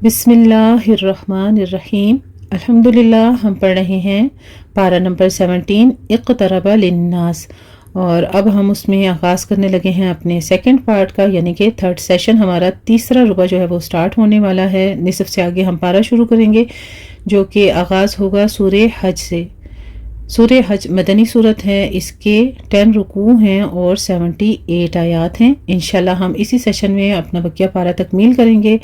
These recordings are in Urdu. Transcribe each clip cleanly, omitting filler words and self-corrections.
بسم اللہ الرحمن الرحیم۔ الحمدللہ ہم پڑھ رہے ہیں پارہ نمبر 17 اقترب للناس، اور اب ہم اس میں آغاز کرنے لگے ہیں اپنے سیکنڈ پارٹ کا، یعنی کہ تھرڈ سیشن۔ ہمارا تیسرا ربع جو ہے وہ سٹارٹ ہونے والا ہے۔ نصف سے آگے ہم پارہ شروع کریں گے جو کہ آغاز ہوگا سورہ حج سے۔ سورہ حج مدنی صورت ہے، اس کے 10 رکوع ہیں اور 78 آیات ہیں۔ انشاءاللہ ہم اسی سیشن میں اپنا بقیہ پارہ تکمیل کریں گے۔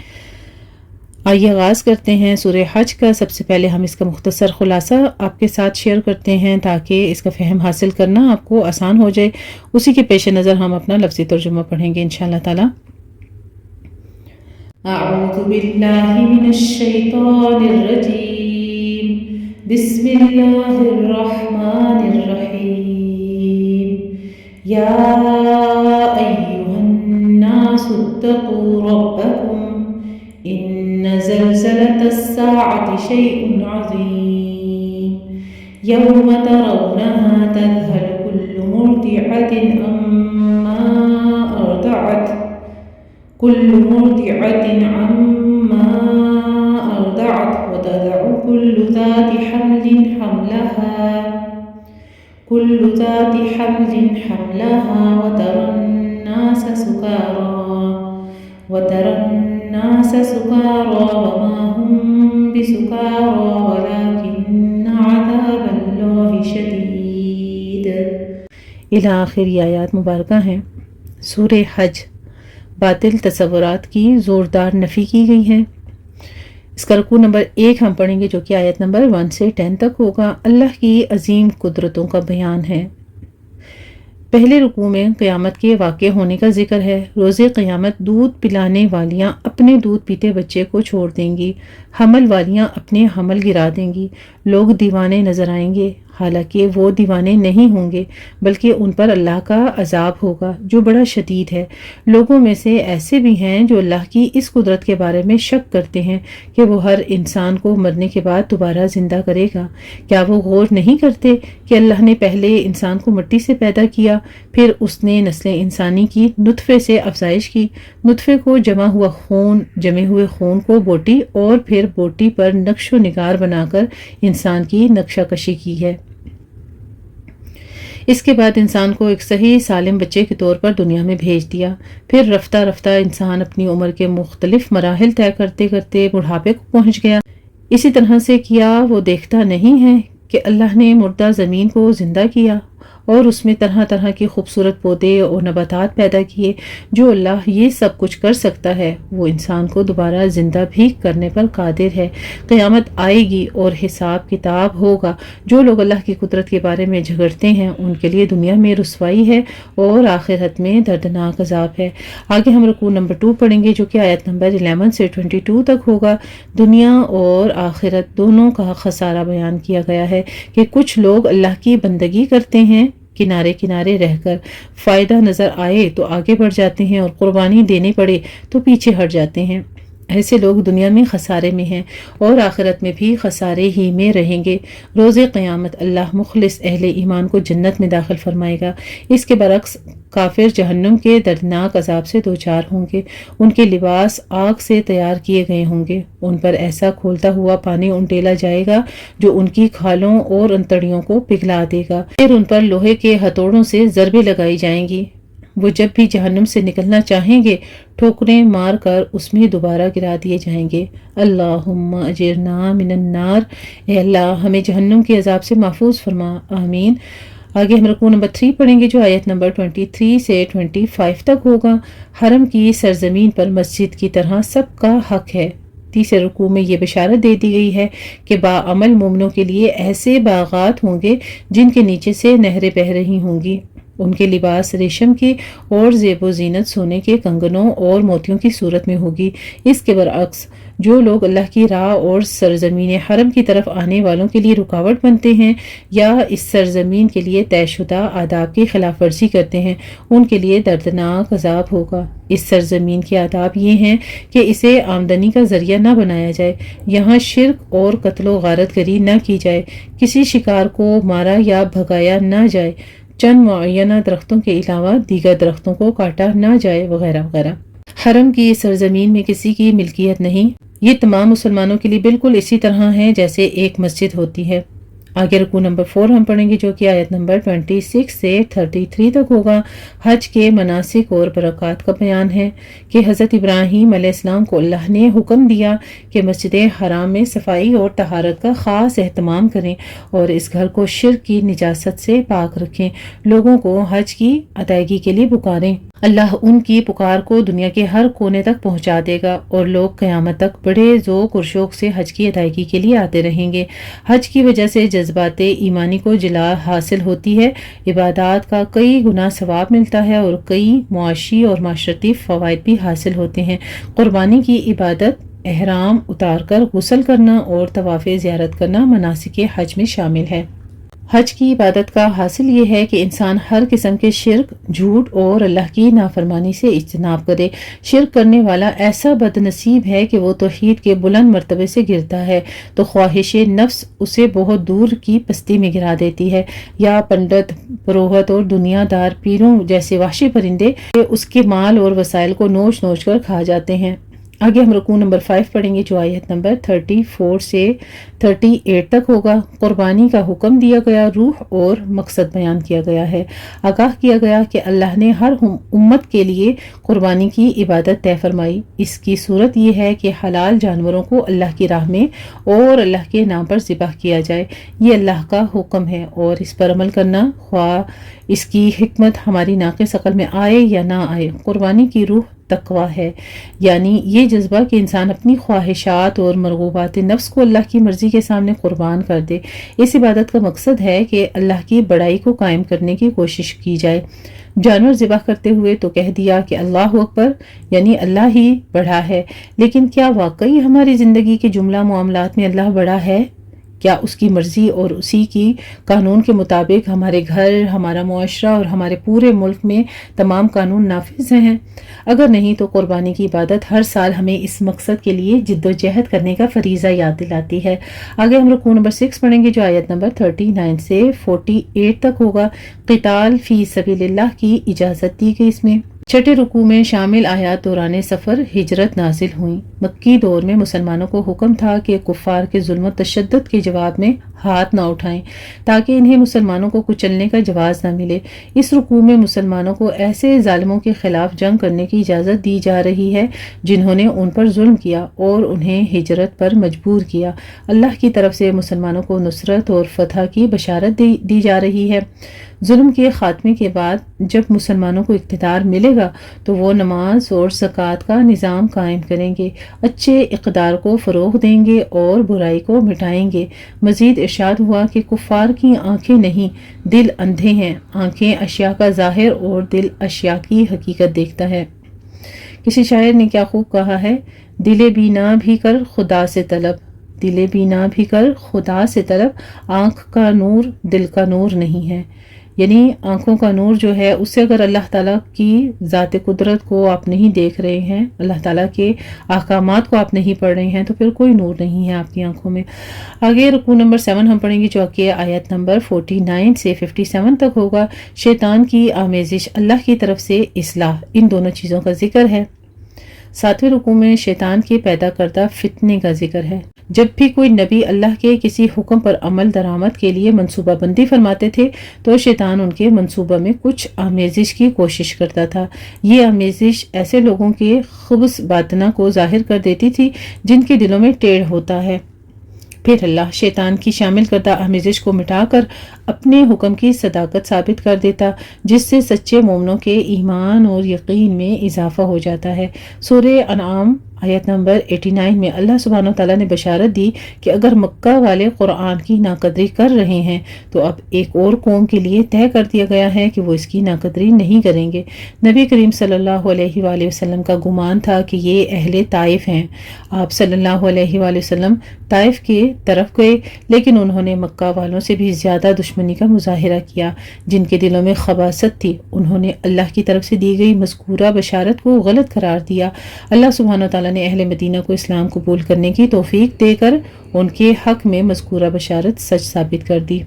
آئیے آغاز کرتے ہیں سورہ حج کا۔ سب سے پہلے ہم اس کا مختصر خلاصہ آپ کے ساتھ شیئر کرتے ہیں تاکہ اس کا فہم حاصل کرنا آپ کو آسان ہو جائے۔ اسی کے پیش نظر ہم اپنا لفظی ترجمہ پڑھیں گے انشاءاللہ تعالی۔ اعوذ باللہ من الشیطان الرجیم، بسم اللہ الرحمن الرحیم۔ یا ایھا الناس اتقوا ربکم ان زلزلة الساعة شيء عظيم يوم ترونها تذهل كل مرضعة عما أرضعت وتضع كل ذات حمل حملها وترى الناس سكارى وما هم بسكارى ولكن عذاب الله شدید۔ الی آخر یہ آیات مبارکہ ہیں۔ سورہ حج باطل تصورات کی زوردار نفی کی گئی ہے۔ اس کا رکوع نمبر 1 ہم پڑھیں گے جو کہ آیت نمبر 1 سے 10 تک ہوگا۔ اللہ کی عظیم قدرتوں کا بیان ہے۔ پہلے رکوع میں قیامت کے واقع ہونے کا ذکر ہے۔ روز قیامت دودھ پلانے والیاں اپنے دودھ پیتے بچے کو چھوڑ دیں گی، حمل والیاں اپنے حمل گرا دیں گی، لوگ دیوانے نظر آئیں گے، حالانکہ وہ دیوانے نہیں ہوں گے بلکہ ان پر اللہ کا عذاب ہوگا جو بڑا شدید ہے۔ لوگوں میں سے ایسے بھی ہیں جو اللہ کی اس قدرت کے بارے میں شک کرتے ہیں کہ وہ ہر انسان کو مرنے کے بعد دوبارہ زندہ کرے گا۔ کیا وہ غور نہیں کرتے کہ اللہ نے پہلے انسان کو مٹی سے پیدا کیا، پھر اس نے نسل انسانی کی نطفے سے افزائش کی، نطفے کو جمے ہوئے خون کو بوٹی اور پھر بوٹی پر نقش و نگار بنا کر انسان کی نقشہ کشی کی ہے۔ اس کے بعد انسان کو ایک صحیح سالم بچے کے طور پر دنیا میں بھیج دیا۔ پھر رفتہ رفتہ انسان اپنی عمر کے مختلف مراحل طے کرتے کرتے بڑھاپے کو پہنچ گیا۔ اسی طرح سے کیا وہ دیکھتا نہیں ہے کہ اللہ نے مردہ زمین کو زندہ کیا اور اس میں طرح طرح کی خوبصورت پودے اور نباتات پیدا کیے۔ جو اللہ یہ سب کچھ کر سکتا ہے وہ انسان کو دوبارہ زندہ بھی کرنے پر قادر ہے۔ قیامت آئے گی اور حساب کتاب ہوگا۔ جو لوگ اللہ کی قدرت کے بارے میں جھگڑتے ہیں ان کے لیے دنیا میں رسوائی ہے اور آخرت میں دردناک عذاب ہے۔ آگے ہم رکوع نمبر 2 پڑھیں گے جو کہ آیت نمبر 11 سے 22 تک ہوگا۔ دنیا اور آخرت دونوں کا خسارہ بیان کیا گیا ہے کہ کچھ لوگ اللہ کی بندگی کرتے ہیں، کنارے کنارے رہ کر فائدہ نظر آئے تو آگے بڑھ جاتے ہیں اور قربانی دینے پڑے تو پیچھے ہٹ جاتے ہیں۔ ایسے لوگ دنیا میں خسارے میں ہیں اور آخرت میں بھی خسارے ہی میں رہیں گے۔ روز قیامت اللہ مخلص اہل ایمان کو جنت میں داخل فرمائے گا۔ اس کے برعکس کافر جہنم کے دردناک عذاب سے دوچار ہوں گے۔ ان کے لباس آگ سے تیار کیے گئے ہوں گے، ان پر ایسا کھولتا ہوا پانی انڈیلا جائے گا جو ان کی کھالوں اور انتڑیوں کو پگھلا دے گا۔ پھر ان پر لوہے کے ہتھوڑوں سے ضربیں لگائی جائیں گی۔ وہ جب بھی جہنم سے نکلنا چاہیں گے ٹھوکریں مار کر اس میں دوبارہ گرا دیے جائیں گے۔ اللہم اجرنا من النار، اے اللہ ہمیں جہنم کے عذاب سے محفوظ فرما، آمین۔ آگے ہم رکوع نمبر 3 پڑھیں گے جو آیت نمبر 23 سے 25 تک ہوگا۔ حرم کی سرزمین پر مسجد کی طرح سب کا حق ہے۔ تیسرے رکوع میں یہ بشارت دے دی گئی ہے کہ باعمل مومنوں کے لیے ایسے باغات ہوں گے جن کے نیچے سے نہریں بہہ رہی ہوں گی۔ ان کے لباس ریشم کے اور زیب و زینت سونے کے کنگنوں اور موتیوں کی صورت میں ہوگی۔ اس کے برعکس جو لوگ اللہ کی راہ اور سرزمین حرم کی طرف آنے والوں کے لیے رکاوٹ بنتے ہیں یا اس سرزمین کے لیے طے شدہ آداب کی خلاف ورزی کرتے ہیں ان کے لیے دردناک عذاب ہوگا۔ اس سرزمین کے آداب یہ ہیں کہ اسے آمدنی کا ذریعہ نہ بنایا جائے، یہاں شرک اور قتل و غارت گری نہ کی جائے، کسی شکار کو مارا یا بھگایا نہ جائے، چند معینہ درختوں کے علاوہ دیگر درختوں کو کاٹا نہ جائے، وغیرہ وغیرہ۔ حرم کی سرزمین میں کسی کی ملکیت نہیں، یہ تمام مسلمانوں کے لیے بالکل اسی طرح ہے جیسے ایک مسجد ہوتی ہے۔ آگے رکوع نمبر 4 ہم پڑھیں گے جو کہ آیت نمبر 26 سے 33 تک ہوگا۔ حج کے مناسک اور برکات کا بیان ہے کہ حضرت ابراہیم علیہ السلام کو اللہ نے حکم دیا کہ مسجد حرام میں صفائی اور طہارت کا خاص اہتمام کریں اور اس گھر کو شرک کی نجاست سے پاک رکھیں، لوگوں کو حج کی ادائیگی کے لیے پکاریں۔ اللہ ان کی پکار کو دنیا کے ہر کونے تک پہنچا دے گا اور لوگ قیامت تک بڑے ذوق اور شوق سے حج کی ادائیگی کے لیے آتے رہیں گے۔ حج کی وجہ سے جذبات ایمانی کو جلا حاصل ہوتی ہے، عبادات کا کئی گنا ثواب ملتا ہے اور کئی معاشی اور معاشرتی فوائد بھی حاصل ہوتے ہیں۔ قربانی کی عبادت احرام اتار کر غسل کرنا اور طواف زیارت کرنا مناسک حج میں شامل ہے۔ حج کی عبادت کا حاصل یہ ہے کہ انسان ہر قسم کے شرک، جھوٹ اور اللہ کی نافرمانی سے اجتناب کرے۔ شرک کرنے والا ایسا بد نصیب ہے کہ وہ توحید کے بلند مرتبے سے گرتا ہے تو خواہش نفس اسے بہت دور کی پستی میں گرا دیتی ہے، یا پنڈت، پروہت اور دنیا دار پیروں جیسے وحشی پرندے اس کے مال اور وسائل کو نوچ نوچ کر کھا جاتے ہیں۔ آگے ہم رکوع نمبر 5 پڑھیں گے جو آیت نمبر 34 سے 38 تک ہوگا۔ قربانی کا حکم دیا گیا، روح اور مقصد بیان کیا گیا ہے۔ آگاہ کیا گیا کہ اللہ نے ہر امت کے لیے قربانی کی عبادت طے فرمائی۔ اس کی صورت یہ ہے کہ حلال جانوروں کو اللہ کی راہ میں اور اللہ کے نام پر ذبح کیا جائے، یہ اللہ کا حکم ہے، اور اس پر عمل کرنا خواہ اس کی حکمت ہماری ناقص عقل میں آئے یا نہ آئے۔ قربانی کی روح تقوی ہے، یعنی یہ جذبہ کہ انسان اپنی خواہشات اور مرغوبات نفس کو اللہ کی مرضی کے سامنے قربان کر دے۔ اس عبادت کا مقصد ہے کہ اللہ کی بڑائی کو قائم کرنے کی کوشش کی جائے۔ جانور ذبح کرتے ہوئے تو کہہ دیا کہ اللہ اکبر، یعنی اللہ ہی بڑا ہے، لیکن کیا واقعی ہماری زندگی کے جملہ معاملات میں اللہ بڑا ہے؟ کیا اس کی مرضی اور اسی کی قانون کے مطابق ہمارے گھر، ہمارا معاشرہ اور ہمارے پورے ملک میں تمام قانون نافذ ہیں؟ اگر نہیں تو قربانی کی عبادت ہر سال ہمیں اس مقصد کے لیے جد و جہد کرنے کا فریضہ یاد دلاتی ہے۔ آگے ہم رکوع نمبر 6 پڑھیں گے جو آیت نمبر 39 سے 48 تک ہوگا۔ قتال فی سبیل اللہ کی اجازت دی گئی اس میں۔ چھٹے رکوع میں شامل آیات دوران سفر ہجرت نازل ہوئیں۔ مکی دور میں مسلمانوں کو حکم تھا کہ کفار کے ظلم و تشدد کے جواب میں ہاتھ نہ اٹھائیں تاکہ انہیں مسلمانوں کو کچلنے کا جواز نہ ملے۔ اس رکوع میں مسلمانوں کو ایسے ظالموں کے خلاف جنگ کرنے کی اجازت دی جا رہی ہے جنہوں نے ان پر ظلم کیا اور انہیں ہجرت پر مجبور کیا۔ اللہ کی طرف سے مسلمانوں کو نصرت اور فتح کی بشارت دی جا رہی ہے۔ ظلم کے خاتمے کے بعد جب مسلمانوں کو اقتدار ملے گا تو وہ نماز اور زکوٰۃ کا نظام قائم کریں گے، اچھے اقدار کو فروغ دیں گے اور برائی کو مٹائیں گے۔ مزید ارشاد ہوا کہ کفار کی آنکھیں نہیں، دل اندھے ہیں، آنکھیں اشیاء کا ظاہر اور دل اشیاء کی حقیقت دیکھتا ہے۔ کسی شاعر نے کیا خوب کہا ہے، دل بینا بھی کر خدا سے طلب، دل بینا بھی کر خدا سے طلب، آنکھ کا نور دل کا نور نہیں ہے۔ یعنی آنکھوں کا نور جو ہے اس سے اگر اللہ تعالیٰ کی ذات قدرت کو آپ نہیں دیکھ رہے ہیں، اللہ تعالیٰ کے احکامات کو آپ نہیں پڑھ رہے ہیں تو پھر کوئی نور نہیں ہے آپ کی آنکھوں میں۔ آگے رکوع نمبر 7 ہم پڑھیں گے جو کہ آیت نمبر 49 سے 57 تک ہوگا۔ شیطان کی آمیزش، اللہ کی طرف سے اصلاح، ان دونوں چیزوں کا ذکر ہے۔ 7ویں رکوع میں شیطان کے پیدا کردہ فتنے کا ذکر ہے۔ جب بھی کوئی نبی اللہ کے کسی حکم پر عمل درآمد کے لیے منصوبہ بندی فرماتے تھے تو شیطان ان کے منصوبہ میں کچھ آمیزش کی کوشش کرتا تھا۔ یہ آمیزش ایسے لوگوں کے خبث باطنہ کو ظاہر کر دیتی تھی جن کے دلوں میں ٹیڑھ ہوتا ہے۔ پھر اللہ شیطان کی شامل کردہ آمیزش کو مٹا کر اپنے حکم کی صداقت ثابت کر دیتا، جس سے سچے مومنوں کے ایمان اور یقین میں اضافہ ہو جاتا ہے۔ سورہ انعام آیت نمبر 89 میں اللہ سبحانہ وتعالیٰ نے بشارت دی کہ اگر مکہ والے قرآن کی ناقدری کر رہے ہیں تو اب ایک اور قوم کے لیے طے کر دیا گیا ہے کہ وہ اس کی ناقدری نہیں کریں گے۔ نبی کریم صلی اللہ علیہ وآلہ وسلم کا گمان تھا کہ یہ اہل طائف ہیں۔ آپ صلی اللہ علیہ وآلہ وسلم طائف کی طرف گئے، لیکن انہوں نے مکہ والوں سے بھی زیادہ دشمنی کا مظاہرہ کیا۔ جن کے دلوں میں خباثت تھی انہوں نے اللہ کی طرف سے دی گئی مذکورہ بشارت کو غلط قرار دیا۔ اللہ سبحانہ وتعالیٰ نے اہل مدینہ کو اسلام قبول کرنے کی توفیق دے کر ان کے حق میں مذکورہ بشارت سچ ثابت کر دی۔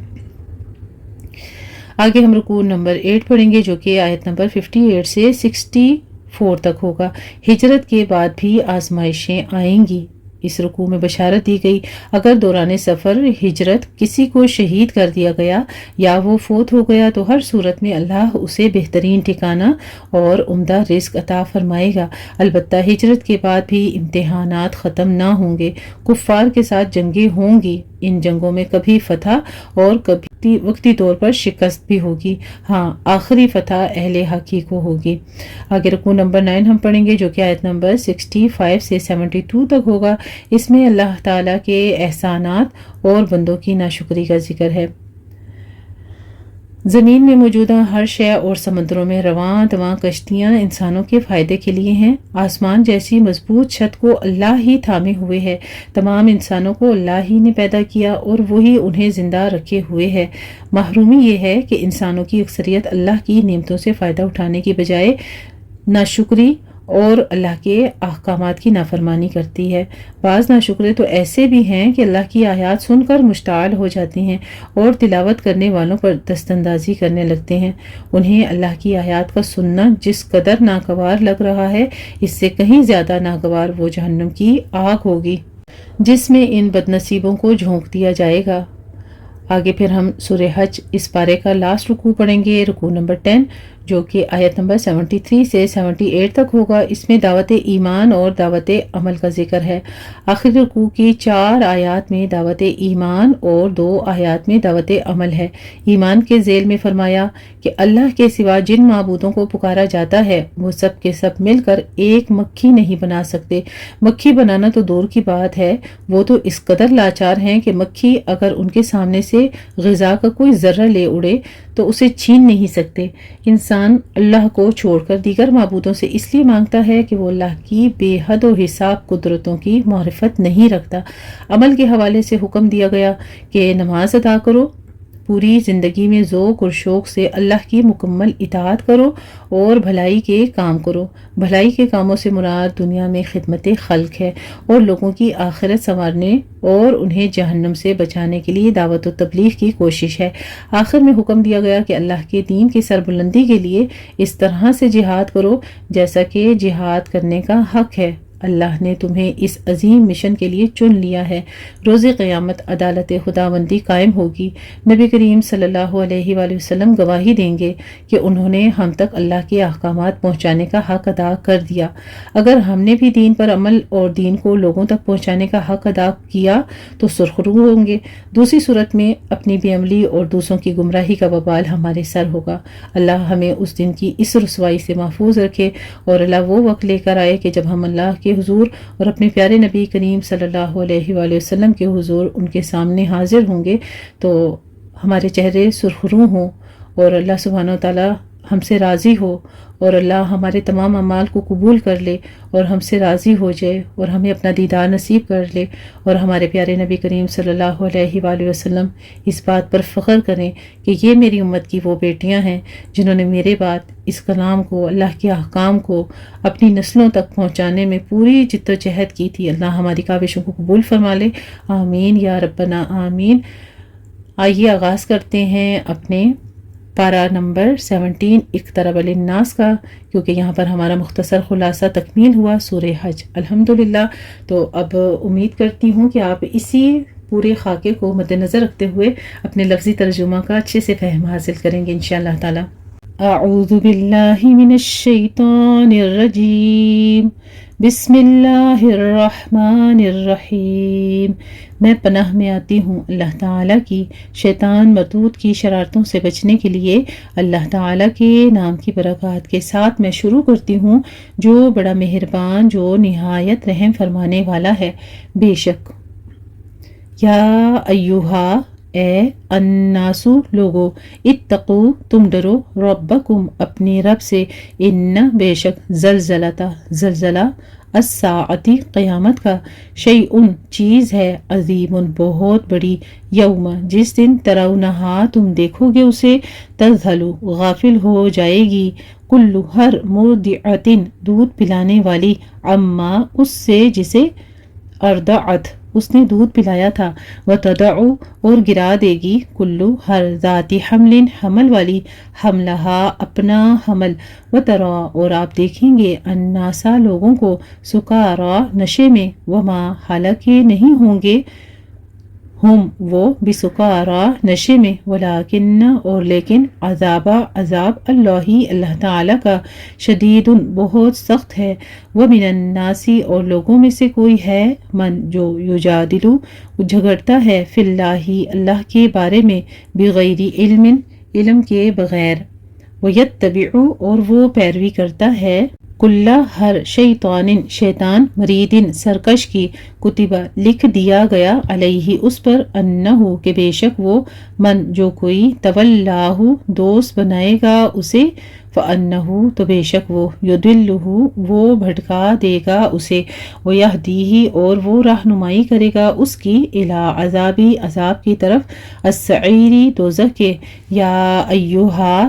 آگے ہم رکوع نمبر 8 پڑھیں گے جو کہ آیت نمبر 58 سے 64 تک ہوگا۔ ہجرت کے بعد بھی آزمائشیں آئیں گی، اس رکوع میں بشارت دی گئی اگر دوران سفر ہجرت کسی کو شہید کر دیا گیا یا وہ فوت ہو گیا تو ہر صورت میں اللہ اسے بہترین ٹھکانہ اور عمدہ رزق عطا فرمائے گا۔ البتہ ہجرت کے بعد بھی امتحانات ختم نہ ہوں گے، کفار کے ساتھ جنگیں ہوں گی، ان جنگوں میں کبھی فتح اور کبھی وقتی طور پر شکست بھی ہوگی، ہاں آخری فتح اہل حق ہی کو ہوگی۔ آگے رکوع نمبر 9 ہم پڑھیں گے جو کہ آیت نمبر 65 سے 72 تک ہوگا۔ اس میں اللہ تعالیٰ کے احسانات اور بندوں کی ناشکری کا ذکر ہے۔ زمین میں موجودہ ہر شے اور سمندروں میں رواں دواں کشتیاں انسانوں کے فائدے کے لیے ہیں۔ آسمان جیسی مضبوط چھت کو اللہ ہی تھامے ہوئے ہے۔ تمام انسانوں کو اللہ ہی نے پیدا کیا اور وہی انہیں زندہ رکھے ہوئے ہے۔ محرومی یہ ہے کہ انسانوں کی اکثریت اللہ کی نعمتوں سے فائدہ اٹھانے کی بجائے ناشکری اور اللہ کے احکامات کی نافرمانی کرتی ہے۔ بعض ناشکرے تو ایسے بھی ہیں کہ اللہ کی آیات سن کر مشتعل ہو جاتی ہیں اور تلاوت کرنے والوں پر دست اندازی کرنے لگتے ہیں۔ انہیں اللہ کی آیات کا سننا جس قدر ناگوار لگ رہا ہے اس سے کہیں زیادہ ناگوار وہ جہنم کی آگ ہوگی جس میں ان بدنصیبوں کو جھونک دیا جائے گا۔ آگے پھر ہم سورہ حج اس پارے کا لاسٹ رکوع پڑھیں گے، رکوع نمبر 10 جو کہ آیت نمبر 73 سے 78 تک ہوگا۔ اس میں دعوت ایمان اور دعوت عمل کا ذکر ہے۔ آخر رکوع کی 4 آیات میں دعوت ایمان اور 2 آیات میں دعوت عمل ہے۔ ایمان کے ذیل میں فرمایا کہ اللہ کے سوا جن معبودوں کو پکارا جاتا ہے وہ سب کے سب مل کر ایک مکھی نہیں بنا سکتے۔ مکھی بنانا تو دور کی بات ہے، وہ تو اس قدر لاچار ہیں کہ مکھی اگر ان کے سامنے سے غذا کا کوئی ذرہ لے اڑے تو اسے چھین نہیں سکتے۔ انسان اللہ کو چھوڑ کر دیگر معبودوں سے اس لیے مانگتا ہے کہ وہ اللہ کی بے حد و حساب قدرتوں کی معرفت نہیں رکھتا۔ عمل کے حوالے سے حکم دیا گیا کہ نماز ادا کرو، پوری زندگی میں ذوق اور شوق سے اللہ کی مکمل اطاعت کرو اور بھلائی کے کام کرو۔ بھلائی کے کاموں سے مراد دنیا میں خدمت خلق ہے اور لوگوں کی آخرت سنوارنے اور انہیں جہنم سے بچانے کے لیے دعوت و تبلیغ کی کوشش ہے۔ آخر میں حکم دیا گیا کہ اللہ کے دین کی سربلندی کے لیے اس طرح سے جہاد کرو جیسا کہ جہاد کرنے کا حق ہے۔ اللہ نے تمہیں اس عظیم مشن کے لیے چن لیا ہے۔ روز قیامت عدالت خداوندی قائم ہوگی۔ نبی کریم صلی اللہ علیہ وآلہ وسلم گواہی دیں گے کہ انہوں نے ہم تک اللہ کے احکامات پہنچانے کا حق ادا کر دیا۔ اگر ہم نے بھی دین پر عمل اور دین کو لوگوں تک پہنچانے کا حق ادا کیا تو سرخرو ہوں گے، دوسری صورت میں اپنی بے عملی اور دوسروں کی گمراہی کا وبال ہمارے سر ہوگا۔ اللہ ہمیں اس دن کی اس رسوائی سے محفوظ رکھے اور اللہ وہ وقت لے کر آئے کہ جب ہم اللہ کے حضور اور اپنے پیارے نبی کریم صلی اللہ علیہ وآلہ وسلم کے حضور ان کے سامنے حاضر ہوں گے تو ہمارے چہرے سرخرو ہوں اور اللہ سبحانہ وتعالی ہم سے راضی ہو اور اللہ ہمارے تمام اعمال کو قبول کر لے اور ہم سے راضی ہو جائے اور ہمیں اپنا دیدار نصیب کر لے اور ہمارے پیارے نبی کریم صلی اللہ علیہ وآلہ وسلم اس بات پر فخر کریں کہ یہ میری امت کی وہ بیٹیاں ہیں جنہوں نے میرے بعد اس کلام کو، اللہ کے احکام کو اپنی نسلوں تک پہنچانے میں پوری جد و جہد کی تھی۔ اللہ ہماری کاوشوں کو قبول فرما لے، آمین یا ربنا آمین۔ آئیے آغاز کرتے ہیں اپنے پارہ نمبر 17 اقترب للناس کا، کیونکہ یہاں پر ہمارا مختصر خلاصہ تکمیل ہوا سورہ حج الحمدللہ۔ تو اب امید کرتی ہوں کہ آپ اسی پورے خاکے کو مد نظر رکھتے ہوئے اپنے لفظی ترجمہ کا اچھے سے فہم حاصل کریں گے انشاءاللہ تعالی۔ اعوذ باللہ من الشیطان الرجیم، بسم اللہ الرحمن الرحیم۔ میں پناہ میں آتی ہوں اللہ تعالیٰ کی شیطان مردود کی شرارتوں سے بچنے کے لیے۔ اللہ تعالیٰ کے نام کی برکات کے ساتھ میں شروع کرتی ہوں جو بڑا مہربان، جو نہایت رحم فرمانے والا ہے۔ بے شک، یا ایوہا، اے الناسو لوگو، اتقو تم ڈرو، ربکم اپنے رب سے، ان بے شک، زلزلہ الساعتی قیامت کا، شیئن چیز ہے، عظیم بہت بڑی، یوم جس دن، ترونہا تم دیکھو گے اسے، تذہلو غافل ہو جائے گی، کلو ہر مرضعۃ دودھ پلانے والی، عما اس سے جسے، ارضعت اس نے دودھ پلایا تھا، وتدع اور گرا دے گی، کلو ہر ذات حمل حمل والی، حملہا اپنا حمل، وترا اور آپ دیکھیں گے الناسا لوگوں کو، سکارا نشے میں، وما حالانکہ نہیں ہوں گے ہم وہ بسکارا نشے میں، ولیکن اور لیکن عذاب اللہ تعالیٰ کا شدید بہت سخت ہے، ومن الناس اور لوگوں میں سے کوئی ہے، من جو یجادل جھگڑتا ہے، فی اللہ کے بارے میں، بغیر علم کے بغیر، ویتبع اور وہ پیروی کرتا ہے، کل ہر شیطان مرید سرکش کی، کتبہ لکھ دیا گیا، علیہ اس پر، انہو کہ بے شک وہ، من جو کوئی، تولاہ دوست بنائے گا اسے، فانہو تو بے شک وہ، یضلہ وہ بھٹکا دے گا اسے، ویہدیہ اور وہ رہنمائی کرے گا اس کی، الی عذاب کی طرف، السعیر دوزخ کے، یا ایہا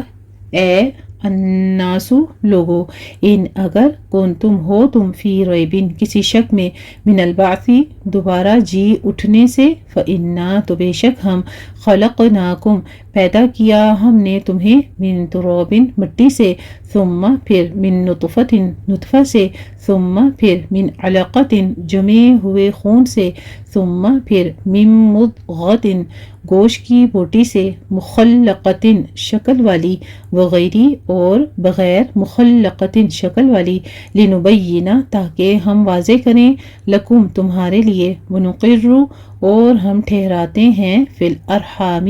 اے الناس لوگو، ان اگر کنتم ہو تم فی ریبن کسی شک میں، من البعث دوبارہ جی اٹھنے سے، فإنا تو بے شک ہم، خلقناکم پیدا کیا ہم نے تمہیں، من تراب مٹی سے، ثم پھر من نطفۃ نطفہ سے، ثم پھر من علقۃ جمے ہوئے خون سے، ثم پھر من مضغۃ گوشت کی بوٹی سے، مخلقۃ شکل والی، وغیری اور بغیر مخلقۃ شکل والی، لنبین تاکہ ہم واضح کریں، لکم تمہارے لیے، ونقر اور ہم ٹھہراتے ہیں، فی الارحام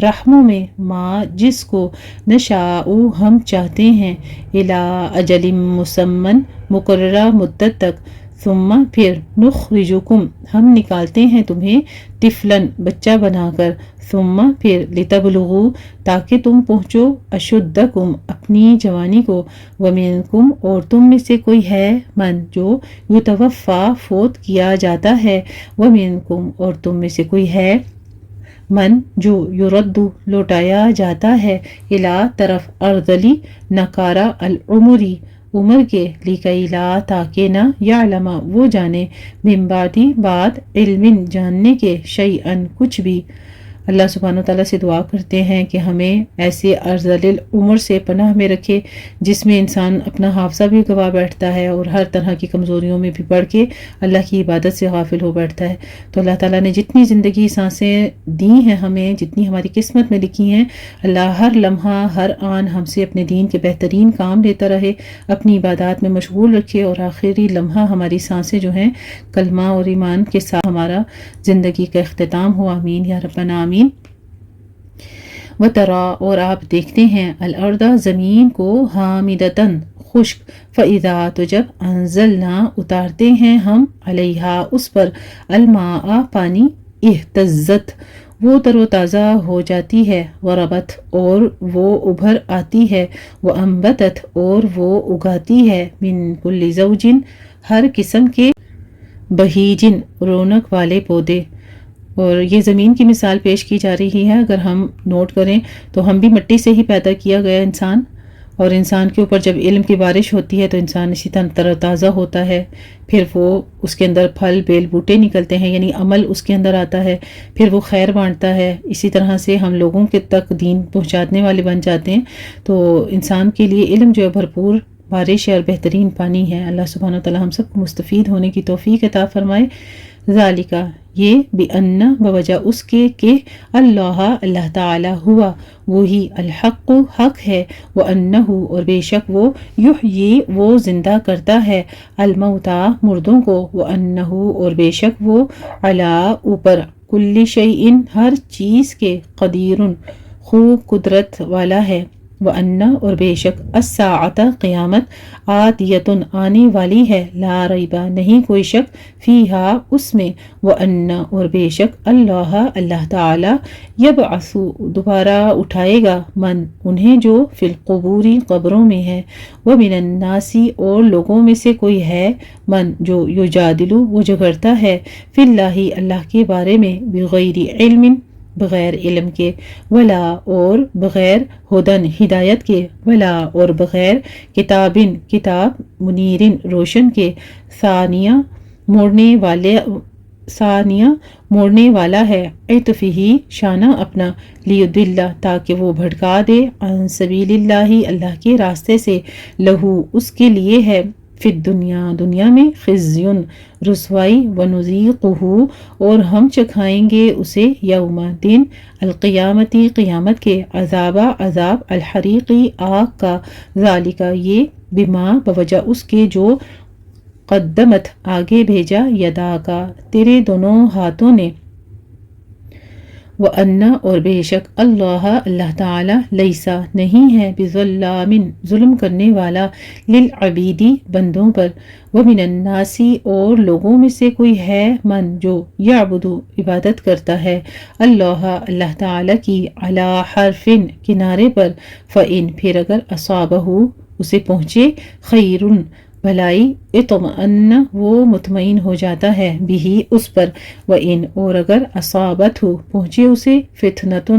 رحموں میں، ما جس کو، نشاء ہم چاہتے ہیں، الی اجل مسمی مقررہ مدت تک، ثم پھر نخرجکم ہم نکالتے ہیں تمہیں، طفلاً بچہ بنا کر، ثم پھر لتبلغوا تاکہ تم پہنچو، اشدکم اپنی جوانی کو، ومنکم اور تم میں سے کوئی ہے، من جو یتوفا فوت کیا جاتا ہے، ومنکم اور تم میں سے کوئی ہے، من جو یرد لوٹایا جاتا ہے، الی طرف، ارذلی نکارہ العمری عمر کے، لکی لا تاکہ نہ، یعلم وہ جانے، من بعد بعد علم جاننے کے، شیئن کچھ بھی۔ اللہ سبحانہ وتعالیٰ سے دعا کرتے ہیں کہ ہمیں ایسے ارذل العمر سے پناہ میں رکھے جس میں انسان اپنا حافظہ بھی گوا بیٹھتا ہے اور ہر طرح کی کمزوریوں میں بھی پڑھ کے اللہ کی عبادت سے غافل ہو بیٹھتا ہے۔ تو اللہ تعالیٰ نے جتنی زندگی سانسیں دی ہیں ہمیں، جتنی ہماری قسمت میں لکھی ہیں، اللہ ہر لمحہ ہر آن ہم سے اپنے دین کے بہترین کام لیتا رہے، اپنی عبادات میں مشغول رکھے، اور آخری لمحہ ہماری سانسیں جو ہیں کلمہ اور ایمان کے ساتھ ہمارا زندگی کا اختتام ہو، آمین یا ربنا آمین۔ وترا اور آپ دیکھتے ہیں، الارض زمین کو، حامدتن خشک، فاذا تو جب، انزلنا اتارتے ہیں ہم، علیہا اس پر، الماء پانی، اہتزت وہ تر و تازہ ہو جاتی ہے، وربت اور وہ ابھر آتی ہے، وانبتت اور وہ اگاتی ہے، من کل زوج ہر قسم کے، بہیجن رونق والے پودے۔ اور یہ زمین کی مثال پیش کی جا رہی ہے، اگر ہم نوٹ کریں تو ہم بھی مٹی سے ہی پیدا کیا گیا انسان، اور انسان کے اوپر جب علم کی بارش ہوتی ہے تو انسان اسی طرح تر و تازہ ہوتا ہے، پھر وہ اس کے اندر پھل بیل بوٹے نکلتے ہیں، یعنی عمل اس کے اندر آتا ہے، پھر وہ خیر بانٹتا ہے، اسی طرح سے ہم لوگوں کے تک دین پہنچانے والے بن جاتے ہیں۔ تو انسان کے لیے علم جو ہے بھرپور بارش ہے اور بہترین پانی ہے۔ اللہ سبحانہ وتعالی ہم سب کو مستفید ہونے کی توفیق عطا فرمائے۔ ذالکہ یہ، بِأَنَّ بوجہ اس کے کہ، اللہ تعالی ہوا وہی، الحق حق ہے، وَأَنَّهُ اور بے شک وہ، یحیی وہ زندہ کرتا ہے، الموتى مردوں کو، وَأَنَّهُ اور بے شک وہ، علی اوپر، کل شیء ہر چیز کے، قدیر خوب قدرت والا ہے، وَأَنَّ اور بے شک، الساعۃ قیامت، آتیۃ آنے والی ہے، لا ریب نہیں کوئی شک، فیہا اس میں، وَأَنَّ اور بے شک، اللہ تعالی، یبعث دوبارہ اٹھائے گا، من انہیں جو، فی القبور قبروں میں ہے، ومن الناس اور لوگوں میں سے کوئی ہے، من جو یجادل وہ جھگڑتا ہے، فی اللہ کے بارے میں، بغیر علم بغیر علم کے، ولا اور بغیر ہدن ہدایت کے، ولا اور بغیر کتاب منیر روشن کے، ثانیہ موڑنے والے ثانیہ موڑنے والا ہے، اطفی شانہ اپنا، لیدل تاکہ وہ بھٹکا دے، عن سبیل اللہ اللہ کے راستے سے، لہو اس کے لیے ہے، فی الدنیا دنیا میں، خزی رسوائی، ونذیقہ اور ہم چکھائیں گے اسے، یوم دن، القیامتی قیامت کے، عذاب الحریقی آگ کا، ذالک یہ، بما بوجہ اس کے جو، قدمت آگے بھیجا، یدا کا تیرے دونوں ہاتھوں نے، وَأَنَّ اور بے شک اللہ تعالی لیسا نہیں ہے، بظلام ظلم کرنے والا، للعبیدی بندوں پر، ومن الناس اور لوگوں میں سے کوئی ہے، من جو یعبد عبادت کرتا ہے، اللہ تعالی کی، علی حرف کنارے پر، فإن پھر اگر اصابہ اسے پہنچے، خیر بھلائی، اطمأن وہ مطمئن ہو جاتا ہے، بھی اس پر، وإن اور اگر اصابتہ پہنچے اسے، فتنۃ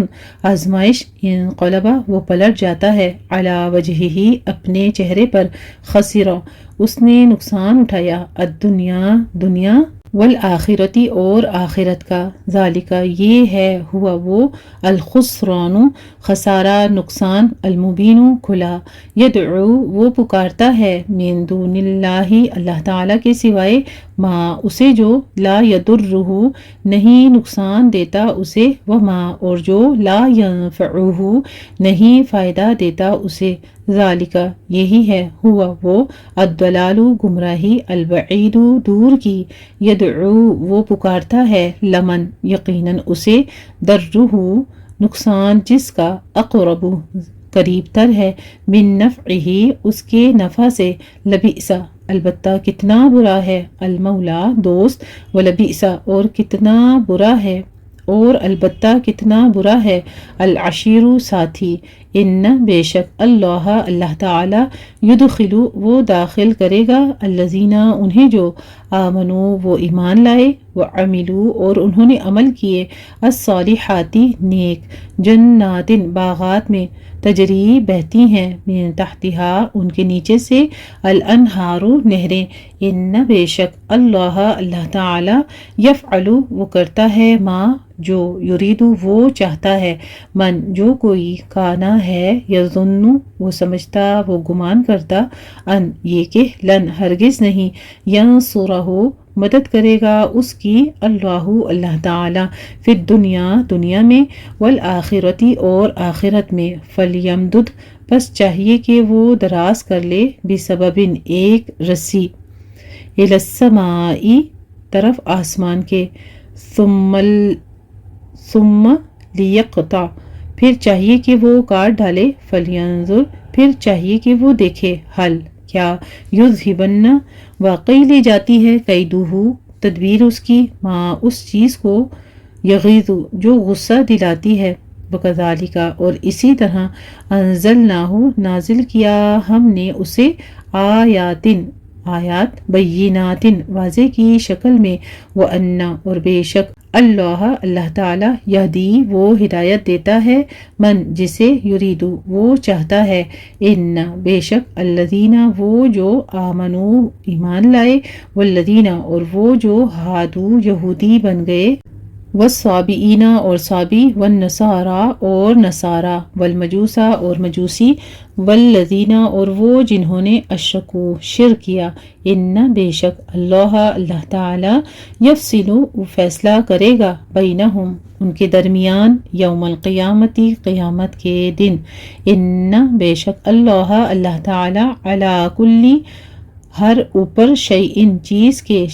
آزمائش، انقلب وہ پلٹ جاتا ہے، علی وجہہ اپنے چہرے پر، خسرہ اس نے نقصان اٹھایا، دنیا والآخرتی اور آخرت کا، ذالک یہ ہے، ہوا وہ، الخسران خسارہ نقصان، المبین کھلا، یدعو وہ پکارتا ہے، من دون اللہ تعالیٰ کے سوائے، ما اسے جو، لا یضرہ نہیں نقصان دیتا اسے، وما اور جو، لا ینفعہ نہیں فائدہ دیتا اسے، ذالک یہی ہے، ہوا وہ، الضلال گمراہی، البعید دور کی، یدعو وہ پکارتا ہے، لمن یقیناً اسے، درہ نقصان جس کا، اقرب قریب تر ہے، من نفعہ اس کے نفع سے، لبئس البتہ کتنا برا ہے، المولا دوست، ولبئس اور کتنا برا ہے، اور البتہ کتنا برا ہے، العشیر ساتھی، ان بے شک اللہ تعالی، یدخل وہ داخل کرے گا، الذین انہیں جو، آمنوا وہ ایمان لائے، وعملوا اور انہوں نے عمل کیے، الصالحات نیک، جنات باغات میں، تجری بہتی ہیں، من تحتہا ان کے نیچے سے، الانہار نہریں، ان بے شک اللہ تعالی، یفعل وہ کرتا ہے، ما جو، یرید وہ چاہتا ہے، من جو کوئی، کانا ہے، یظن وہ سمجھتا، وہ گمان کرتا، ان یہ کہ، لن ہرگز نہیں، ینصرہ مدد کرے گا اس کی، اللہ تعالی، فی دنیا میں، والآخرتی اور آخرت میں، فلیمدد پس چاہیے کہ وہ دراز کر لے، بسبب ایک رسی، الی السماء طرف آسمان کے، ثم لیقطع پھر چاہیے کہ وہ کاٹ ڈالے، فلینظر پھر چاہیے کہ وہ دیکھے، حل کیا، یذہبن واقعی لے جاتی ہے، کیدہ تدبیر اس کی، ماں اس چیز کو، یغیظ جو غصہ دلاتی ہے، وکذالک اور اسی طرح، انزلناہ نازل کیا ہم نے اسے، آیات بینات واضح کی شکل میں، وان اور بے شک، اللہ تعالی، یہدی وہ ہدایت دیتا ہے، من جسے، یرید وہ چاہتا ہے، ان بے شک، الذین وہ جو، آمنوا ایمان لائے، والذین اور وہ جو، ہادو یہودی بن گئے، والصابئین اور صابی، والنصارا اور نصارا، والمجوسا اور مجوسی، والذین اور وہ جنہوں نے، اشرکوا شرک کیا، ان بے شک، اللہ تعالی، یفصل وہ فیصلہ کرے گا، بینہم ان کے درمیان، یوم القیامتی قیامت کے دن، ان بے شک، اللہ تعالی، علی کل ہر اوپر، شیئن چیز کے،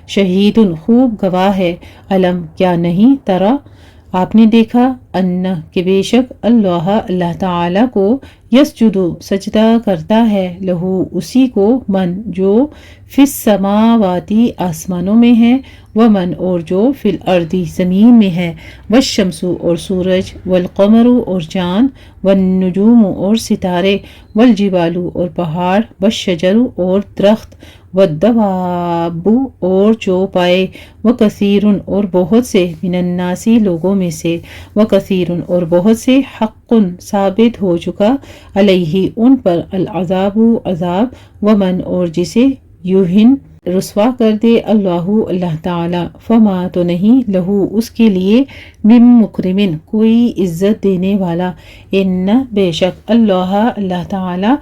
شہید خوب گواہ ہے، علم کیا نہیں، ترا آپ نے دیکھا، ان کہ بے شک، اللہ تعالی کو، یسجد سجدہ کرتا ہے، لہو اسی کو، من جو، فی السماواتی آسمانوں میں ہے، ومن اور جو، فی الارض زمین میں ہے، والشمس اور سورج، والقمر اور چاند، والنجوم اور ستارے، والجبال اور پہاڑ، والشجر اور درخت، والدواب اور چوپائے، وکثیر اور بہت سے، من الناس لوگوں میں سے، وکثیر اور بہت سے، حق ثابت ہو چکا، علیہ ان پر، العذاب عذاب، ومن اور جسے، یوہن رسوا کر دے اللہ تعالی، فما تو نہیں لہو اس کے لیے، من مکرمن کوئی عزت دینے والا، ان بے شک اللہ تعالی